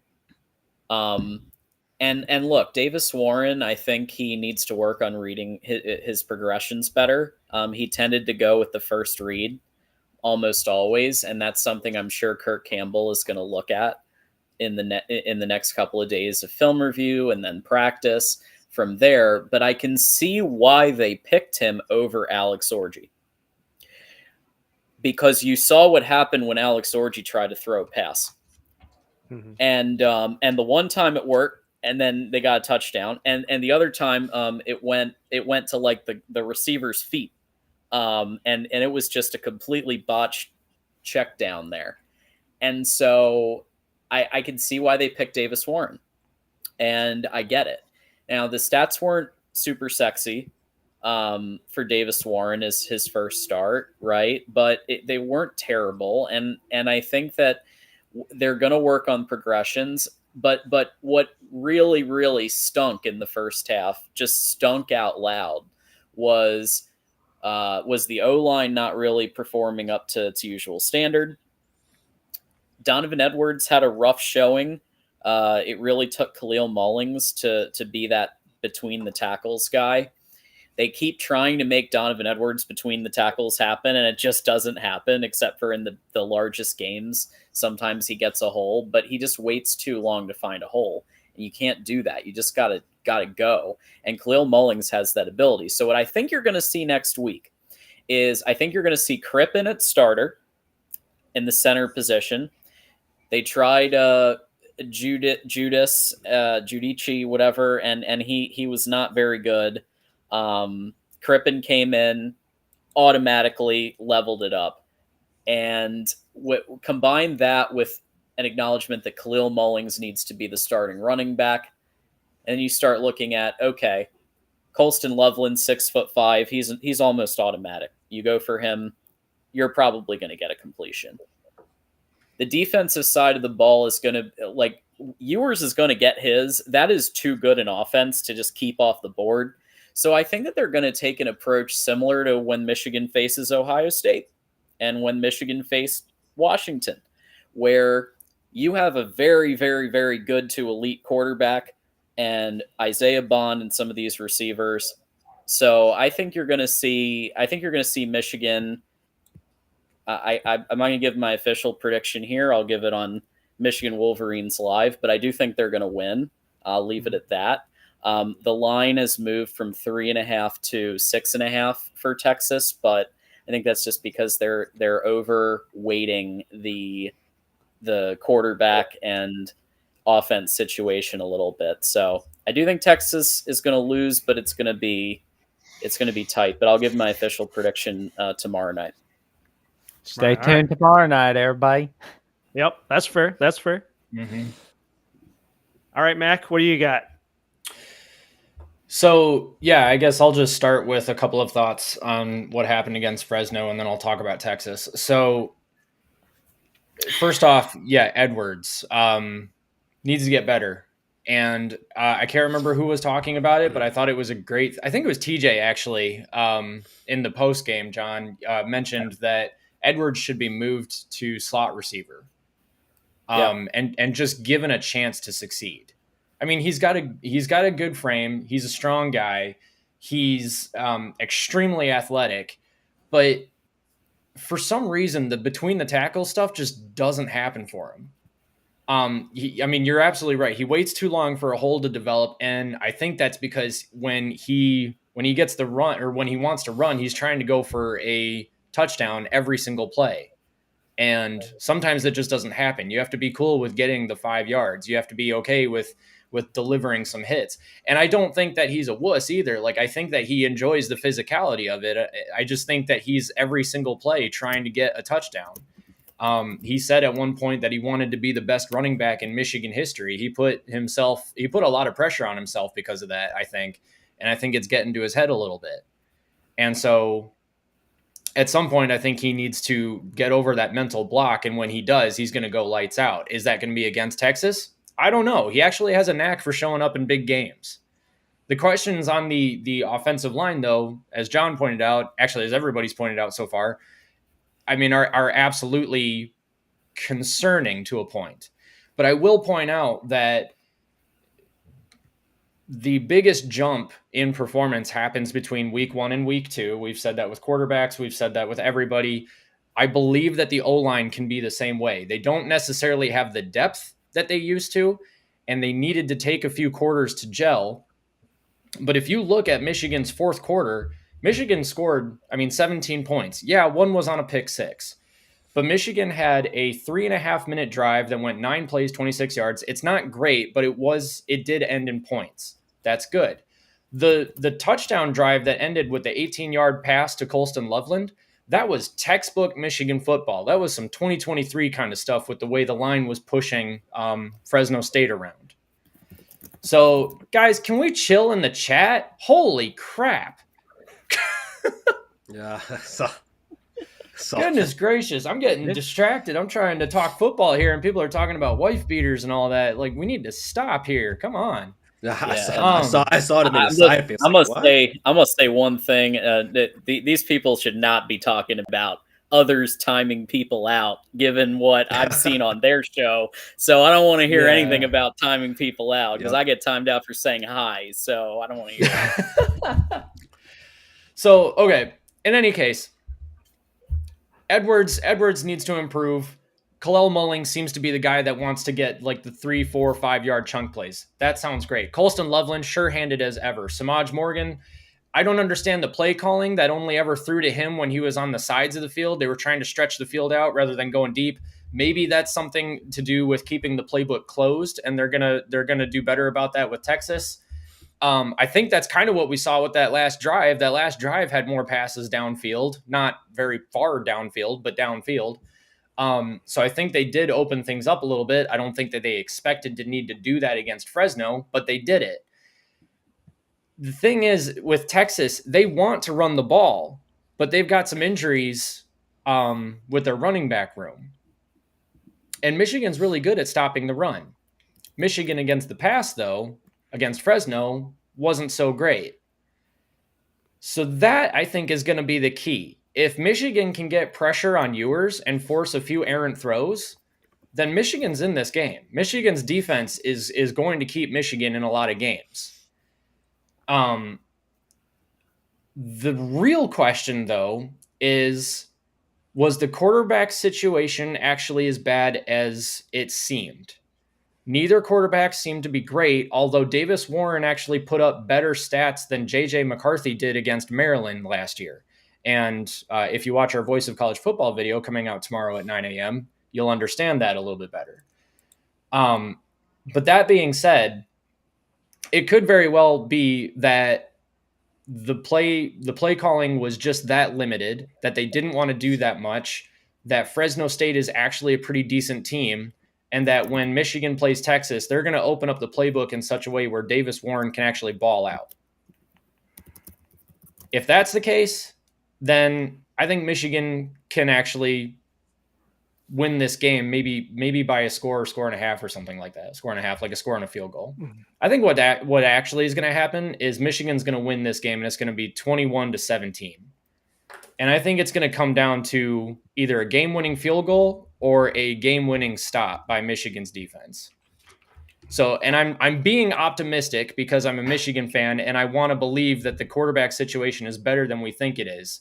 And look, Davis Warren, I think he needs to work on reading his progressions better. He tended to go with the first read almost always, and that's something I'm sure Kirk Campbell is going to look at in the next couple of days of film review and then practice from there. But I can see why they picked him over Alex Orji, because you saw what happened when Alex Orji tried to throw a pass, and the one time it worked. And then they got a touchdown, and the other time it went to like the receiver's feet, and it was just a completely botched check down there, and so I can see why they picked Davis Warren, and I get it. Now the stats weren't super sexy for Davis Warren as his first start, right? But they weren't terrible, and I think that they're going to work on progressions. But what really stunk in the first half, just stunk out loud, was the O-line not really performing up to its usual standard. Donovan Edwards had a rough showing. It really took Khalil Mullings to be that between the tackles guy. They keep trying to make Donovan Edwards between the tackles happen, and it just doesn't happen, except for in the largest games. Sometimes he gets a hole, but he just waits too long to find a hole. And you can't do that. You just gotta go. And Khalil Mullings has that ability. So what I think you're going to see next week is I think you're going to see Crippen at starter in the center position. They tried Giudici, whatever, and he was not very good. Crippen came in, automatically leveled it up. And combine that with an acknowledgement that Khalil Mullings needs to be the starting running back. And you start looking at, okay, Colston Loveland, 6'5", he's almost automatic. You go for him, you're probably going to get a completion. The defensive side of the ball is going to, like, Ewers is going to get his. That is too good an offense to just keep off the board. So I think that they're going to take an approach similar to when Michigan faces Ohio State and when Michigan faced Washington, where you have a very, very, very good to elite quarterback and Isaiah Bond and some of these receivers. So I think you're going to see Michigan. I'm not going to give my official prediction here. I'll give it on Michigan Wolverines Live, but I do think they're going to win. I'll leave it at that. The line has moved from 3.5 to 6.5 for Texas, but I think that's just because they're overweighting the quarterback and offense situation a little bit. So I do think Texas is going to lose, but it's going to be tight. But I'll give my official prediction tomorrow night. Stay tuned tomorrow night, everybody. Yep, that's fair. That's fair. Mm-hmm. All right, Mac, what do you got? So, yeah, I guess I'll just start with a couple of thoughts on what happened against Fresno, and then I'll talk about Texas. So, First off, yeah, Edwards needs to get better. And I can't remember who was talking about it, but I thought it was I think it was TJ actually in the post game. John mentioned that Edwards should be moved to slot receiver and just given a chance to succeed. I mean, he's got a good frame. He's a strong guy. He's extremely athletic, but for some reason, the between the tackle stuff just doesn't happen for him. I mean, you're absolutely right. He waits too long for a hole to develop, and I think that's because when he gets the run or when he wants to run, he's trying to go for a touchdown every single play. And sometimes that just doesn't happen. You have to be cool with getting the 5 yards. You have to be okay with delivering some hits. And I don't think that he's a wuss either. Like, I think that he enjoys the physicality of it. I just think that he's every single play trying to get a touchdown. He said at one point that he wanted to be the best running back in Michigan history. He put a lot of pressure on himself because of that, I think. And I think it's getting to his head a little bit. And so at some point, I think he needs to get over that mental block. And when he does, he's going to go lights out. Is that going to be against Texas? I don't know. He actually has a knack for showing up in big games. The questions on the offensive line, though, as John pointed out, actually, as everybody's pointed out so far, I mean, are absolutely concerning to a point. But I will point out that the biggest jump in performance happens between week 1 and week 2. We've said that with quarterbacks. We've said that with everybody. I believe that the O-line can be the same way. They don't necessarily have the depth that they used to, and they needed to take a few quarters to gel. But if you look at Michigan's fourth quarter, Michigan scored, 17 points. Yeah, one was on a pick six. But Michigan had a 3.5-minute drive that went 9 plays, 26 yards. It's not great, but it did end in points. That's good. The touchdown drive that ended with the 18-yard pass to Colston Loveland, that was textbook Michigan football. That was some 2023 kind of stuff with the way the line was pushing Fresno State around. So, guys, can we chill in the chat? Holy crap. Yeah. Goodness gracious, I'm getting distracted. I'm trying to talk football here, and people are talking about wife beaters and all that. Like, we need to stop here. Come on. I saw it in the side face. I must say one thing. That these people should not be talking about others timing people out, given what I've seen on their show. So I don't want to hear anything about timing people out, because I get timed out for saying hi. So I don't want to hear that. So, okay. In any case, Edwards needs to improve. Kalel Mulling seems to be the guy that wants to get like the 3, 4, 5 yard chunk plays. That sounds great. Colston Loveland, sure-handed as ever. Samaj Morgan, I don't understand the play calling that only ever threw to him when he was on the sides of the field. They were trying to stretch the field out rather than going deep. Maybe that's something to do with keeping the playbook closed, and they're gonna do better about that with Texas. I think that's kind of what we saw with that last drive. That last drive had more passes downfield, not very far downfield, but downfield. So I think they did open things up a little bit. I don't think that they expected to need to do that against Fresno, but they did it. The thing is, with Texas, they want to run the ball, but they've got some injuries with their running back room. And Michigan's really good at stopping the run. Michigan against the pass, though, against Fresno, wasn't so great. So that, I think, is going to be the key. If Michigan can get pressure on Ewers and force a few errant throws, then Michigan's in this game. Michigan's defense is going to keep Michigan in a lot of games. The real question, though, was the quarterback situation actually as bad as it seemed? Neither quarterback seemed to be great, although Davis Warren actually put up better stats than J.J. McCarthy did against Maryland last year. And if you watch our Voice of College Football video coming out tomorrow at 9 a.m., you'll understand that a little bit better. But that being said, it could very well be that the play calling was just that limited, that they didn't want to do that much, that Fresno State is actually a pretty decent team, and that when Michigan plays Texas, they're going to open up the playbook in such a way where Davis Warren can actually ball out. If that's the case, then I think Michigan can actually win this game, maybe by a score and a half or something like that. Score and a half, like a score and a field goal. I think what actually is going to happen is Michigan's going to win this game, and it's going to be 21-17. And I think it's going to come down to either a game-winning field goal or a game-winning stop by Michigan's defense. So, and I'm being optimistic because I'm a Michigan fan and I want to believe that the quarterback situation is better than we think it is.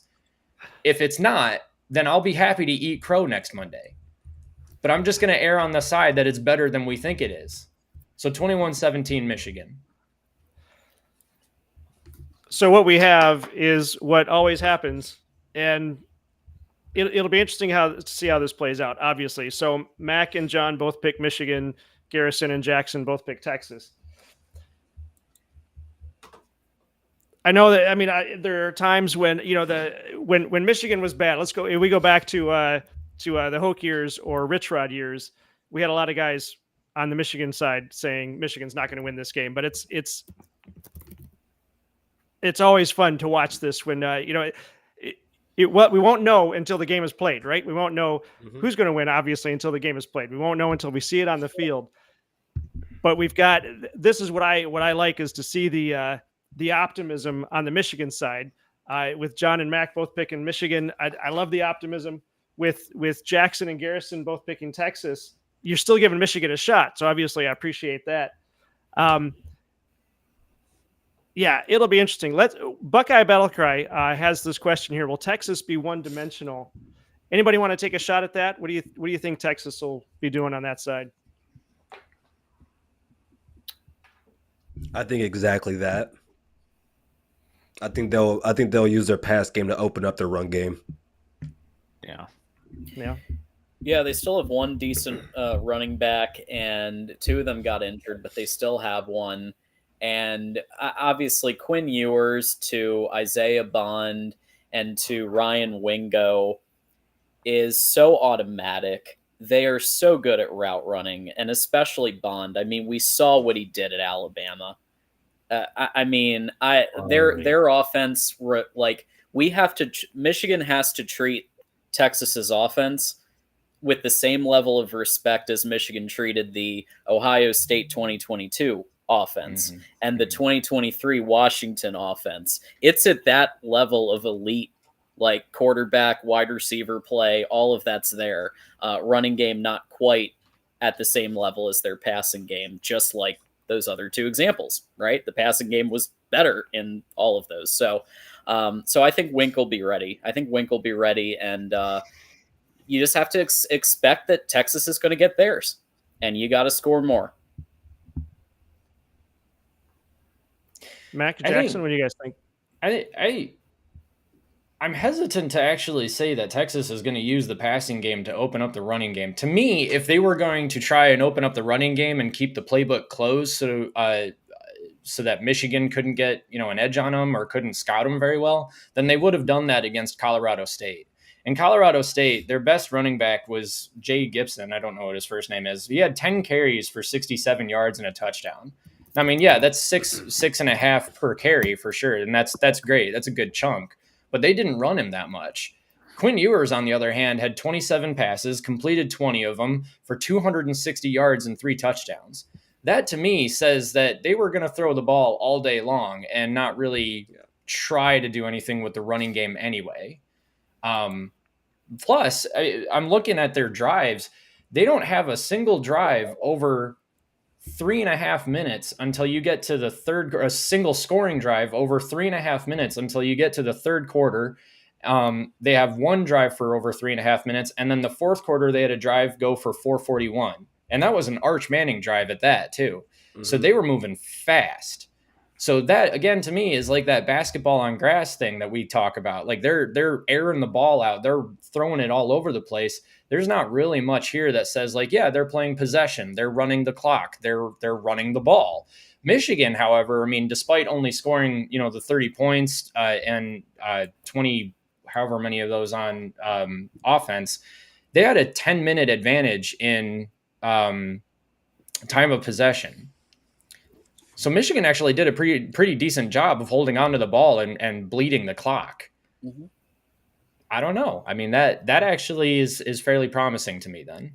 If it's not, then I'll be happy to eat crow next Monday. But I'm just going to err on the side that it's better than we think it is. So 21-17 Michigan. So what we have is what always happens, and it'll be interesting to see how this plays out, obviously. So Mac and John both pick Michigan. Garrison and Jackson both pick Texas. I know that. I mean, there are times when when Michigan was bad. We go back to the Hoke years or Rich Rod years. We had a lot of guys on the Michigan side saying Michigan's not going to win this game, but it's always fun to watch this when we won't know until the game is played, right? We won't know who's going to win, obviously, until the game is played. We won't know until we see it on the field. But this is what I like is to see the optimism on the Michigan side, with John and Mac both picking Michigan. I love the optimism with Jackson and Garrison both picking Texas. You're still giving Michigan a shot, so obviously I appreciate that. Yeah, it'll be interesting. Buckeye Battlecry has this question here: will Texas be one-dimensional? Anybody want to take a shot at that? What do you think Texas will be doing on that side? I think exactly that. I think they'll use their pass game to open up their run game. Yeah, they still have one decent running back, and two of them got injured, but they still have one. And obviously, Quinn Ewers to Isaiah Bond and to Ryan Wingo is so automatic. They are so good at route running, and especially Bond. I mean, we saw what he did at Alabama. Their offense, Michigan has to treat Texas's offense with the same level of respect as Michigan treated the Ohio State 2022 offense and the 2023 Washington offense. It's at that level of elite, like quarterback, wide receiver play, all of that's there. Running game not quite at the same level as their passing game, just like those other two examples, right? The passing game was better in all of those. So I think Wink will be ready. And you just have to expect that Texas is going to get theirs, and you got to score more. Mac, Jackson, what do you guys think? I'm hesitant to actually say that Texas is going to use the passing game to open up the running game. To me, if they were going to try and open up the running game and keep the playbook closed so that Michigan couldn't get an edge on them or couldn't scout them very well, then they would have done that against Colorado State. In Colorado State, their best running back was Jay Gibson. I don't know what his first name is. He had 10 carries for 67 yards and a touchdown. I mean, yeah, that's six and a half per carry for sure. And that's great. That's a good chunk, but they didn't run him that much. Quinn Ewers, on the other hand, had 27 passes, completed 20 of them for 260 yards and 3 touchdowns. That to me says that they were going to throw the ball all day long and not really try to do anything with the running game anyway. Plus, I'm looking at their drives. They don't have a single drive over 3.5 minutes until you get to the third, a single scoring drive over 3.5 minutes until you get to the third quarter. They have one drive for over 3.5 minutes. And then the fourth quarter, they had a drive go for 441. And that was an Arch Manning drive at that too. So they were moving fast. So that, again, to me is like that basketball on grass thing that we talk about. Like they're airing the ball out. They're throwing it all over the place. There's not really much here that says like, yeah, they're playing possession. They're running the clock. They're running the ball. Michigan, however, I mean, despite only scoring, the 30 points and 20, however many of those on offense, they had a 10-minute advantage in time of possession. So Michigan actually did a pretty decent job of holding on to the ball and bleeding the clock. I don't know. I mean, that actually is fairly promising to me then.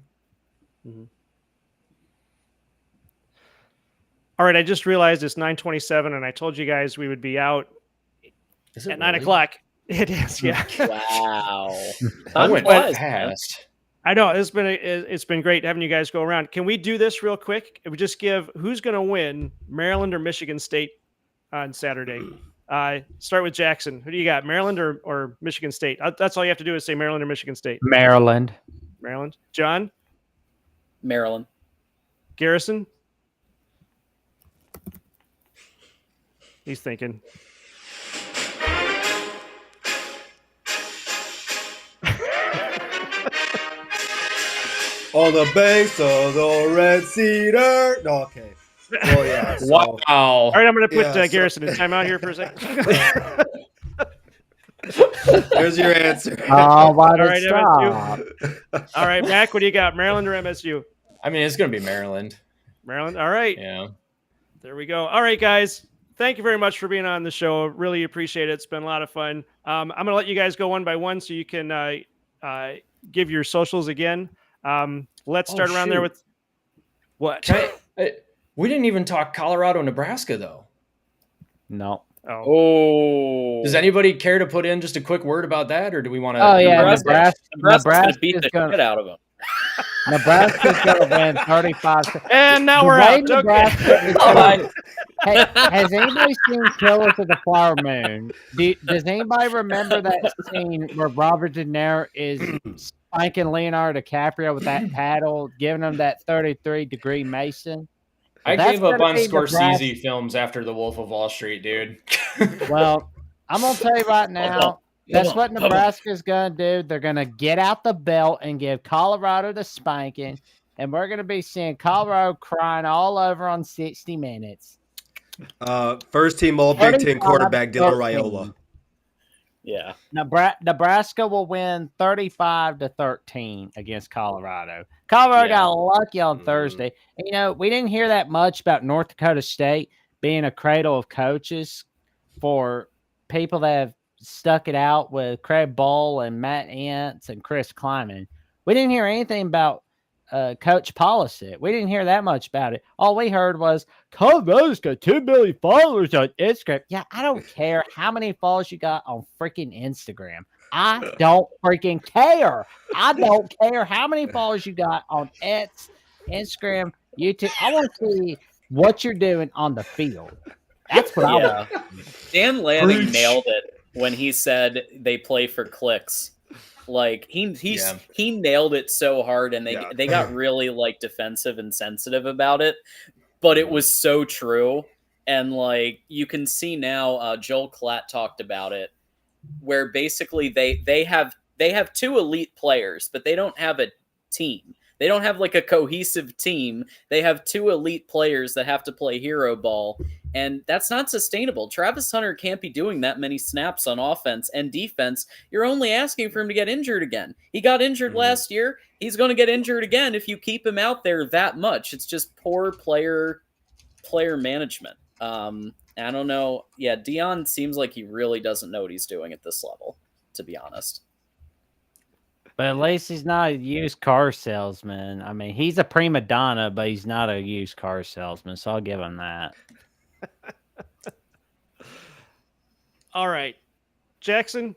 Mm-hmm. All right, I just realized it's 9:27, and I told you guys we would be out at 9 o'clock. It is, yeah. Wow. That went fast. I know it's been great having you guys go around. Can we do this real quick? We just give who's going to win, Maryland or Michigan State on Saturday. Start with Jackson. Who do you got, Maryland or Michigan State? That's all you have to do is say Maryland or Michigan State. Maryland. John. Maryland. Garrison. He's thinking. On the base of the red cedar. No, okay. Well, yeah. So, wow. All right, I'm going to put Garrison in timeout here for a second. There's your answer. Oh, why All did right, stop? MSU. All right, Mac, what do you got, Maryland or MSU? I mean, it's going to be Maryland. Maryland. All right. Yeah. There we go. All right, guys. Thank you very much for being on the show. Really appreciate it. It's been a lot of fun. I'm going to let you guys go one by one so you can give your socials again. Let's start around there with what? We didn't even talk Colorado, Nebraska, though. No. Oh. Does anybody care to put in just a quick word about that, or do we want to? Oh, yeah. Nebraska's going to beat the shit out of them. Nebraska's going to win 35. And now we're out. Okay. Hey, has anybody seen Killers of the Flower Moon? Does anybody remember that scene where Robert De Niro is spanking Leonardo DiCaprio with that paddle, giving him that 33-degree Mason? I gave up on Scorsese films after The Wolf of Wall Street, dude. Well, I'm going to tell you right now, that's what Nebraska's going to do. They're going to get out the belt and give Colorado the spanking, and we're going to be seeing Colorado crying all over on 60 Minutes. First team All Big Ten quarterback Dylan Raiola. Yeah. Nebraska will win 35-13 against Colorado. Colorado got lucky on Thursday. And, we didn't hear that much about North Dakota State being a cradle of coaches for people that have stuck it out with Craig Bull and Matt Entz and Chris Kleiman. We didn't hear anything about Coach Polisic. We didn't hear that much about it. All we heard was Colorado's got 2 million followers on Instagram. Yeah, I don't care how many followers you got on freaking Instagram. I don't freaking care. I don't care how many followers you got on X, Instagram, YouTube. I want to see what you're doing on the field. That's what I want. Dan Lanning nailed it when he said they play for clicks. Like he nailed it so hard, and they got really like defensive and sensitive about it, but it was so true. And like you can see now, Joel Klatt talked about it, where basically they have 2 elite players, but they don't have a team. They don't have like a cohesive team. They have 2 elite players that have to play hero ball. And that's not sustainable. Travis Hunter can't be doing that many snaps on offense and defense. You're only asking for him to get injured again. He got injured last year. He's going to get injured again if you keep him out there that much. It's just poor player management. I don't know. Yeah, Dion seems like he really doesn't know what he's doing at this level, to be honest. But at least he's not a used car salesman. I mean, he's a prima donna, but he's not a used car salesman, so I'll give him that. All right. Jackson,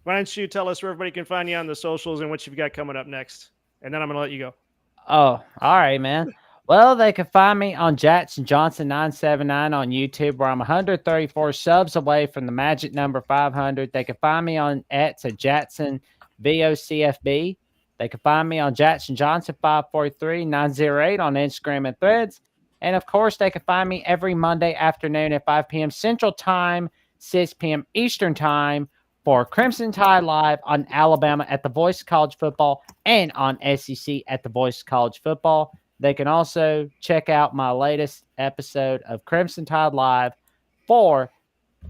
why don't you tell us where everybody can find you on the socials and what you've got coming up next? And then I'm going to let you go. Oh, all right, man. Well, they can find me on Jackson Johnson 979 on YouTube, where I'm 134 subs away from the magic number 500. They can find me on X at Jackson VOCFB. They can find me on Jackson Johnson 543-908 on Instagram and Threads. And, of course, they can find me every Monday afternoon at 5 p.m. Central Time, 6 p.m. Eastern Time for Crimson Tide Live on Alabama at the Voice of College Football and on SEC at the Voice of College Football. They can also check out my latest episode of Crimson Tide Live for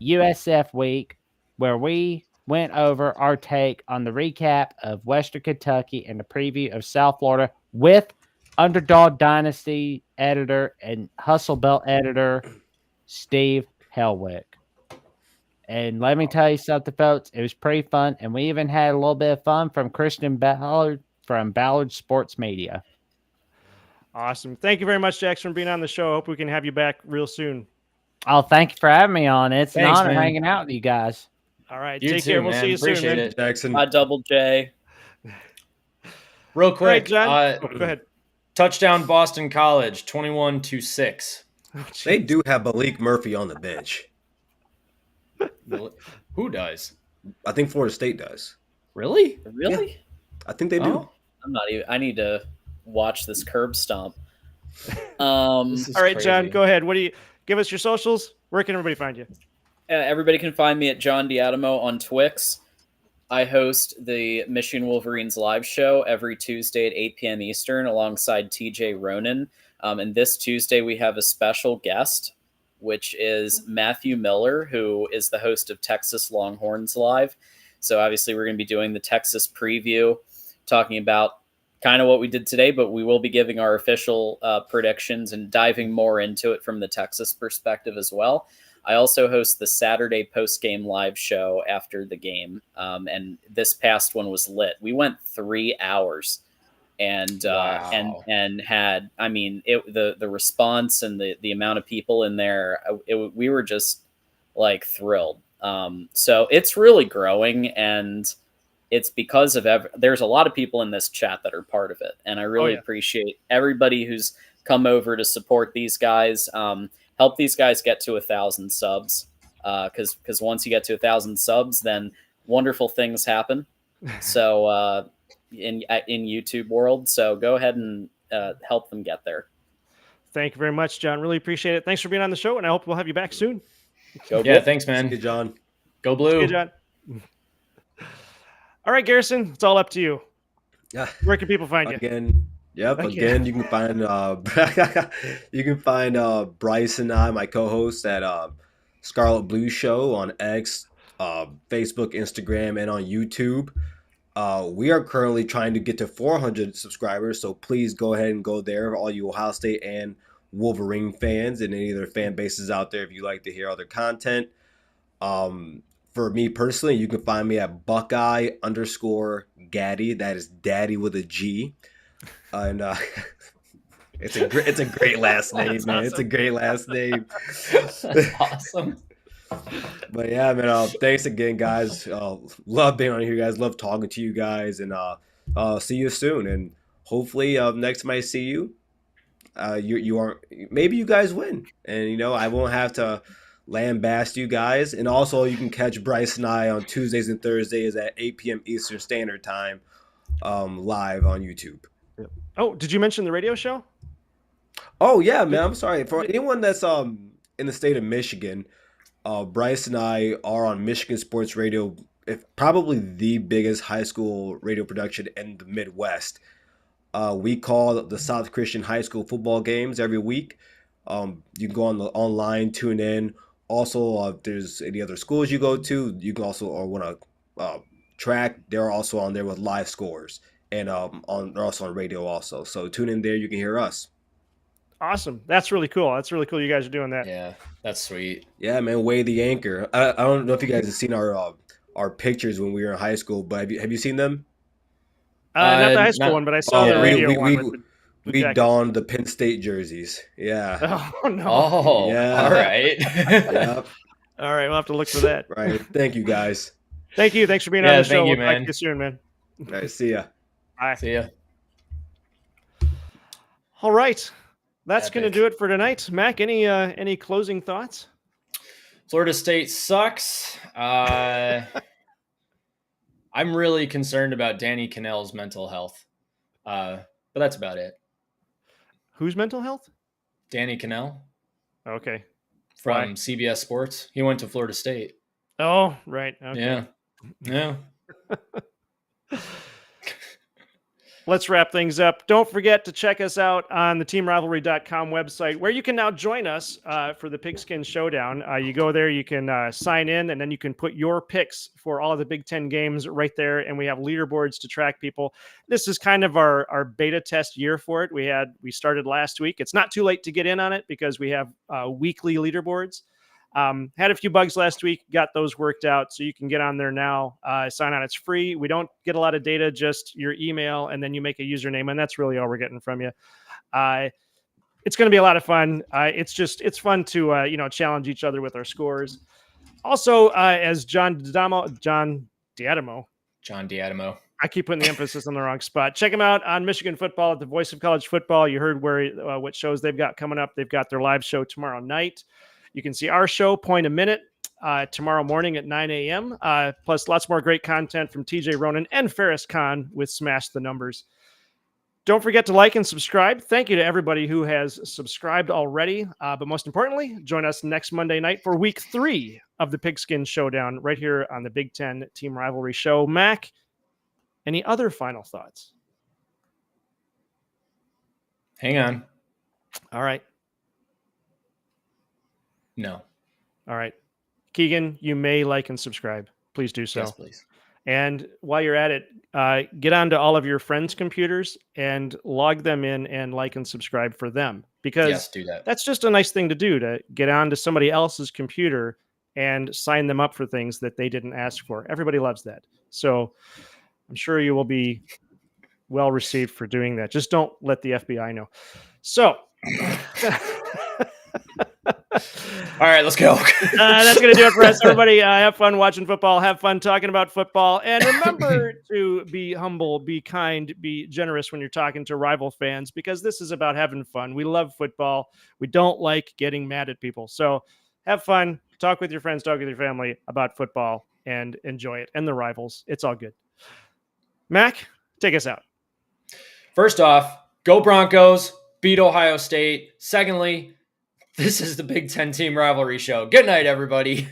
USF Week, where we went over our take on the recap of Western Kentucky and the preview of South Florida with Underdog Dynasty editor and Hustle Belt editor Steve Helwick. And let me tell you something, folks. It was pretty fun, and we even had a little bit of fun from Christian Ballard from Ballard Sports Media. Awesome. Thank you very much, Jackson, for being on the show. Hope we can have you back real soon. Oh, thank you for having me on. It's Thanks, an honor man. hanging out with you guys. All right. You Take too, care. We'll man. see you soon, Appreciate man. it. Jackson. Double J. Real All right, quick, John. Go ahead. touchdown Boston College, 21-6. They do have Malik Murphy on the bench. Who does? I think Florida State does. Really? Really? I think they do. Oh. I'm not even. I need to watch this curb stomp. All right, John, go ahead. What do you give us your socials? Where can everybody find you? Everybody can find me at John Diadamo on Twix. I host the Michigan Wolverines live show every Tuesday at 8 p.m. Eastern alongside TJ Ronan. And this Tuesday we have a special guest, which is Matthew Miller, who is the host of Texas Longhorns Live. So obviously we're going to be doing the Texas preview, talking about kind of what we did today, but we will be giving our official predictions and diving more into it from the Texas perspective as well. I also host the Saturday post-game live show after the game, and this past one was lit. We went 3 hours, and and had, I mean, the response and the amount of people in there, we were just like thrilled. So it's really growing, and it's because of there's a lot of people in this chat that are part of it, and I really appreciate everybody who's come over to support these guys. Help these guys get to 1,000 subs, because once you get to 1,000 subs, then wonderful things happen. So in YouTube world, so go ahead and help them get there. Thank you very much, John. Really appreciate it. Thanks for being on the show, and I hope we'll have you back soon. Go yeah, thanks, man. Good, John. Go Blue. Good, John. All right, Garrison, it's all up to you. Yeah. Where can people find you? Again, you can find Bryce and I, my co-host, at Scarlet Blue Show on X, Facebook, Instagram, and on YouTube. We are currently trying to get to 400 subscribers, so please go ahead and go there, all you Ohio State and Wolverine fans and any other fan bases out there if you like to hear other content. For me personally, you can find me at Buckeye_Gaddy. That is Daddy with a G. And it's a great last name, man. Awesome. It's a great last name. That's awesome. But yeah, man. Thanks again, guys. Love being on here, guys. Love talking to you guys, and see you soon. And hopefully, next time I see you, maybe you guys win, and I won't have to lambast you guys. And also, you can catch Bryce and I on Tuesdays and Thursdays at 8 p.m. Eastern Standard Time, live on YouTube. Oh, did you mention the radio show? Oh yeah, man. I'm sorry. For anyone that's in the state of Michigan, Bryce and I are on Michigan Sports Radio, probably the biggest high school radio production in the Midwest. We call the South Christian High School football games every week. You can go online, tune in. Also, if there's any other schools you go to, you can also want to track. They're also on there with live scores. And they're also on radio also. So tune in there. You can hear us. Awesome. That's really cool. That's really cool you guys are doing that. Yeah, that's sweet. Yeah, man. Way the anchor. I don't know if you guys have seen our pictures when we were in high school, but have you seen them? Not the high school one, but I saw the radio one. We donned the Penn State jerseys. Yeah. Oh, no. Oh, yeah. All right. Yep. All right. We'll have to look for that. Right. Thank you, guys. Thank you. Thanks for being on the show. Thank you, We'll talk to you soon, man. All right. See ya. Bye. See ya. All right. That's going to do it for tonight. Mac, any closing thoughts? Florida State sucks. I'm really concerned about Danny Cannell's mental health. But that's about it. Whose mental health? Danny Cannell. Okay. From CBS Sports. He went to Florida State. Oh, right. Okay. Yeah. Let's wrap things up. Don't forget to check us out on the teamrivalry.com website, where you can now join us for the Pigskin Showdown. You go there, you can sign in, and then you can put your picks for all of the Big Ten games right there. And we have leaderboards to track people. This is kind of our beta test year for it. We started last week. It's not too late to get in on it because we have weekly leaderboards. Had a few bugs last week, got those worked out, so you can get on there now. Sign on, it's free. We don't get a lot of data, just your email, and then you make a username, and that's really all we're getting from you. It's going to be a lot of fun. It's fun to challenge each other with our scores. Also, as John Diadamo. I keep putting the emphasis on the wrong spot. Check them out on Michigan Football at the Voice of College Football. You heard what shows they've got coming up. They've got their live show tomorrow night. You can see our show, Point a Minute, tomorrow morning at 9 a.m. Plus lots more great content from TJ Ronan and Ferris Khan with Smash the Numbers. Don't forget to like and subscribe. Thank you to everybody who has subscribed already. But most importantly, join us next Monday night for week 3 of the Pigskin Showdown right here on the Big Ten Team Rivalry Show. Mac, any other final thoughts? Hang on. All right. No. All right. Keegan, you may like and subscribe. Please do so. Yes, please. And while you're at it, get onto all of your friends' computers and log them in and like and subscribe for them. Because do that. That's just a nice thing to do, to get onto somebody else's computer and sign them up for things that they didn't ask for. Everybody loves that. So I'm sure you will be well received for doing that. Just don't let the FBI know. So... All right, let's go. That's going to do it for us, everybody. Have fun watching football. Have fun talking about football. And remember to be humble, be kind, be generous when you're talking to rival fans, because this is about having fun. We love football. We don't like getting mad at people. So have fun. Talk with your friends, talk with your family about football, and enjoy it. And the rivals. It's all good. Mac, take us out. First off, go Broncos. Beat Ohio State. Secondly, this is the Big Ten Team Rivalry Show. Good night, everybody.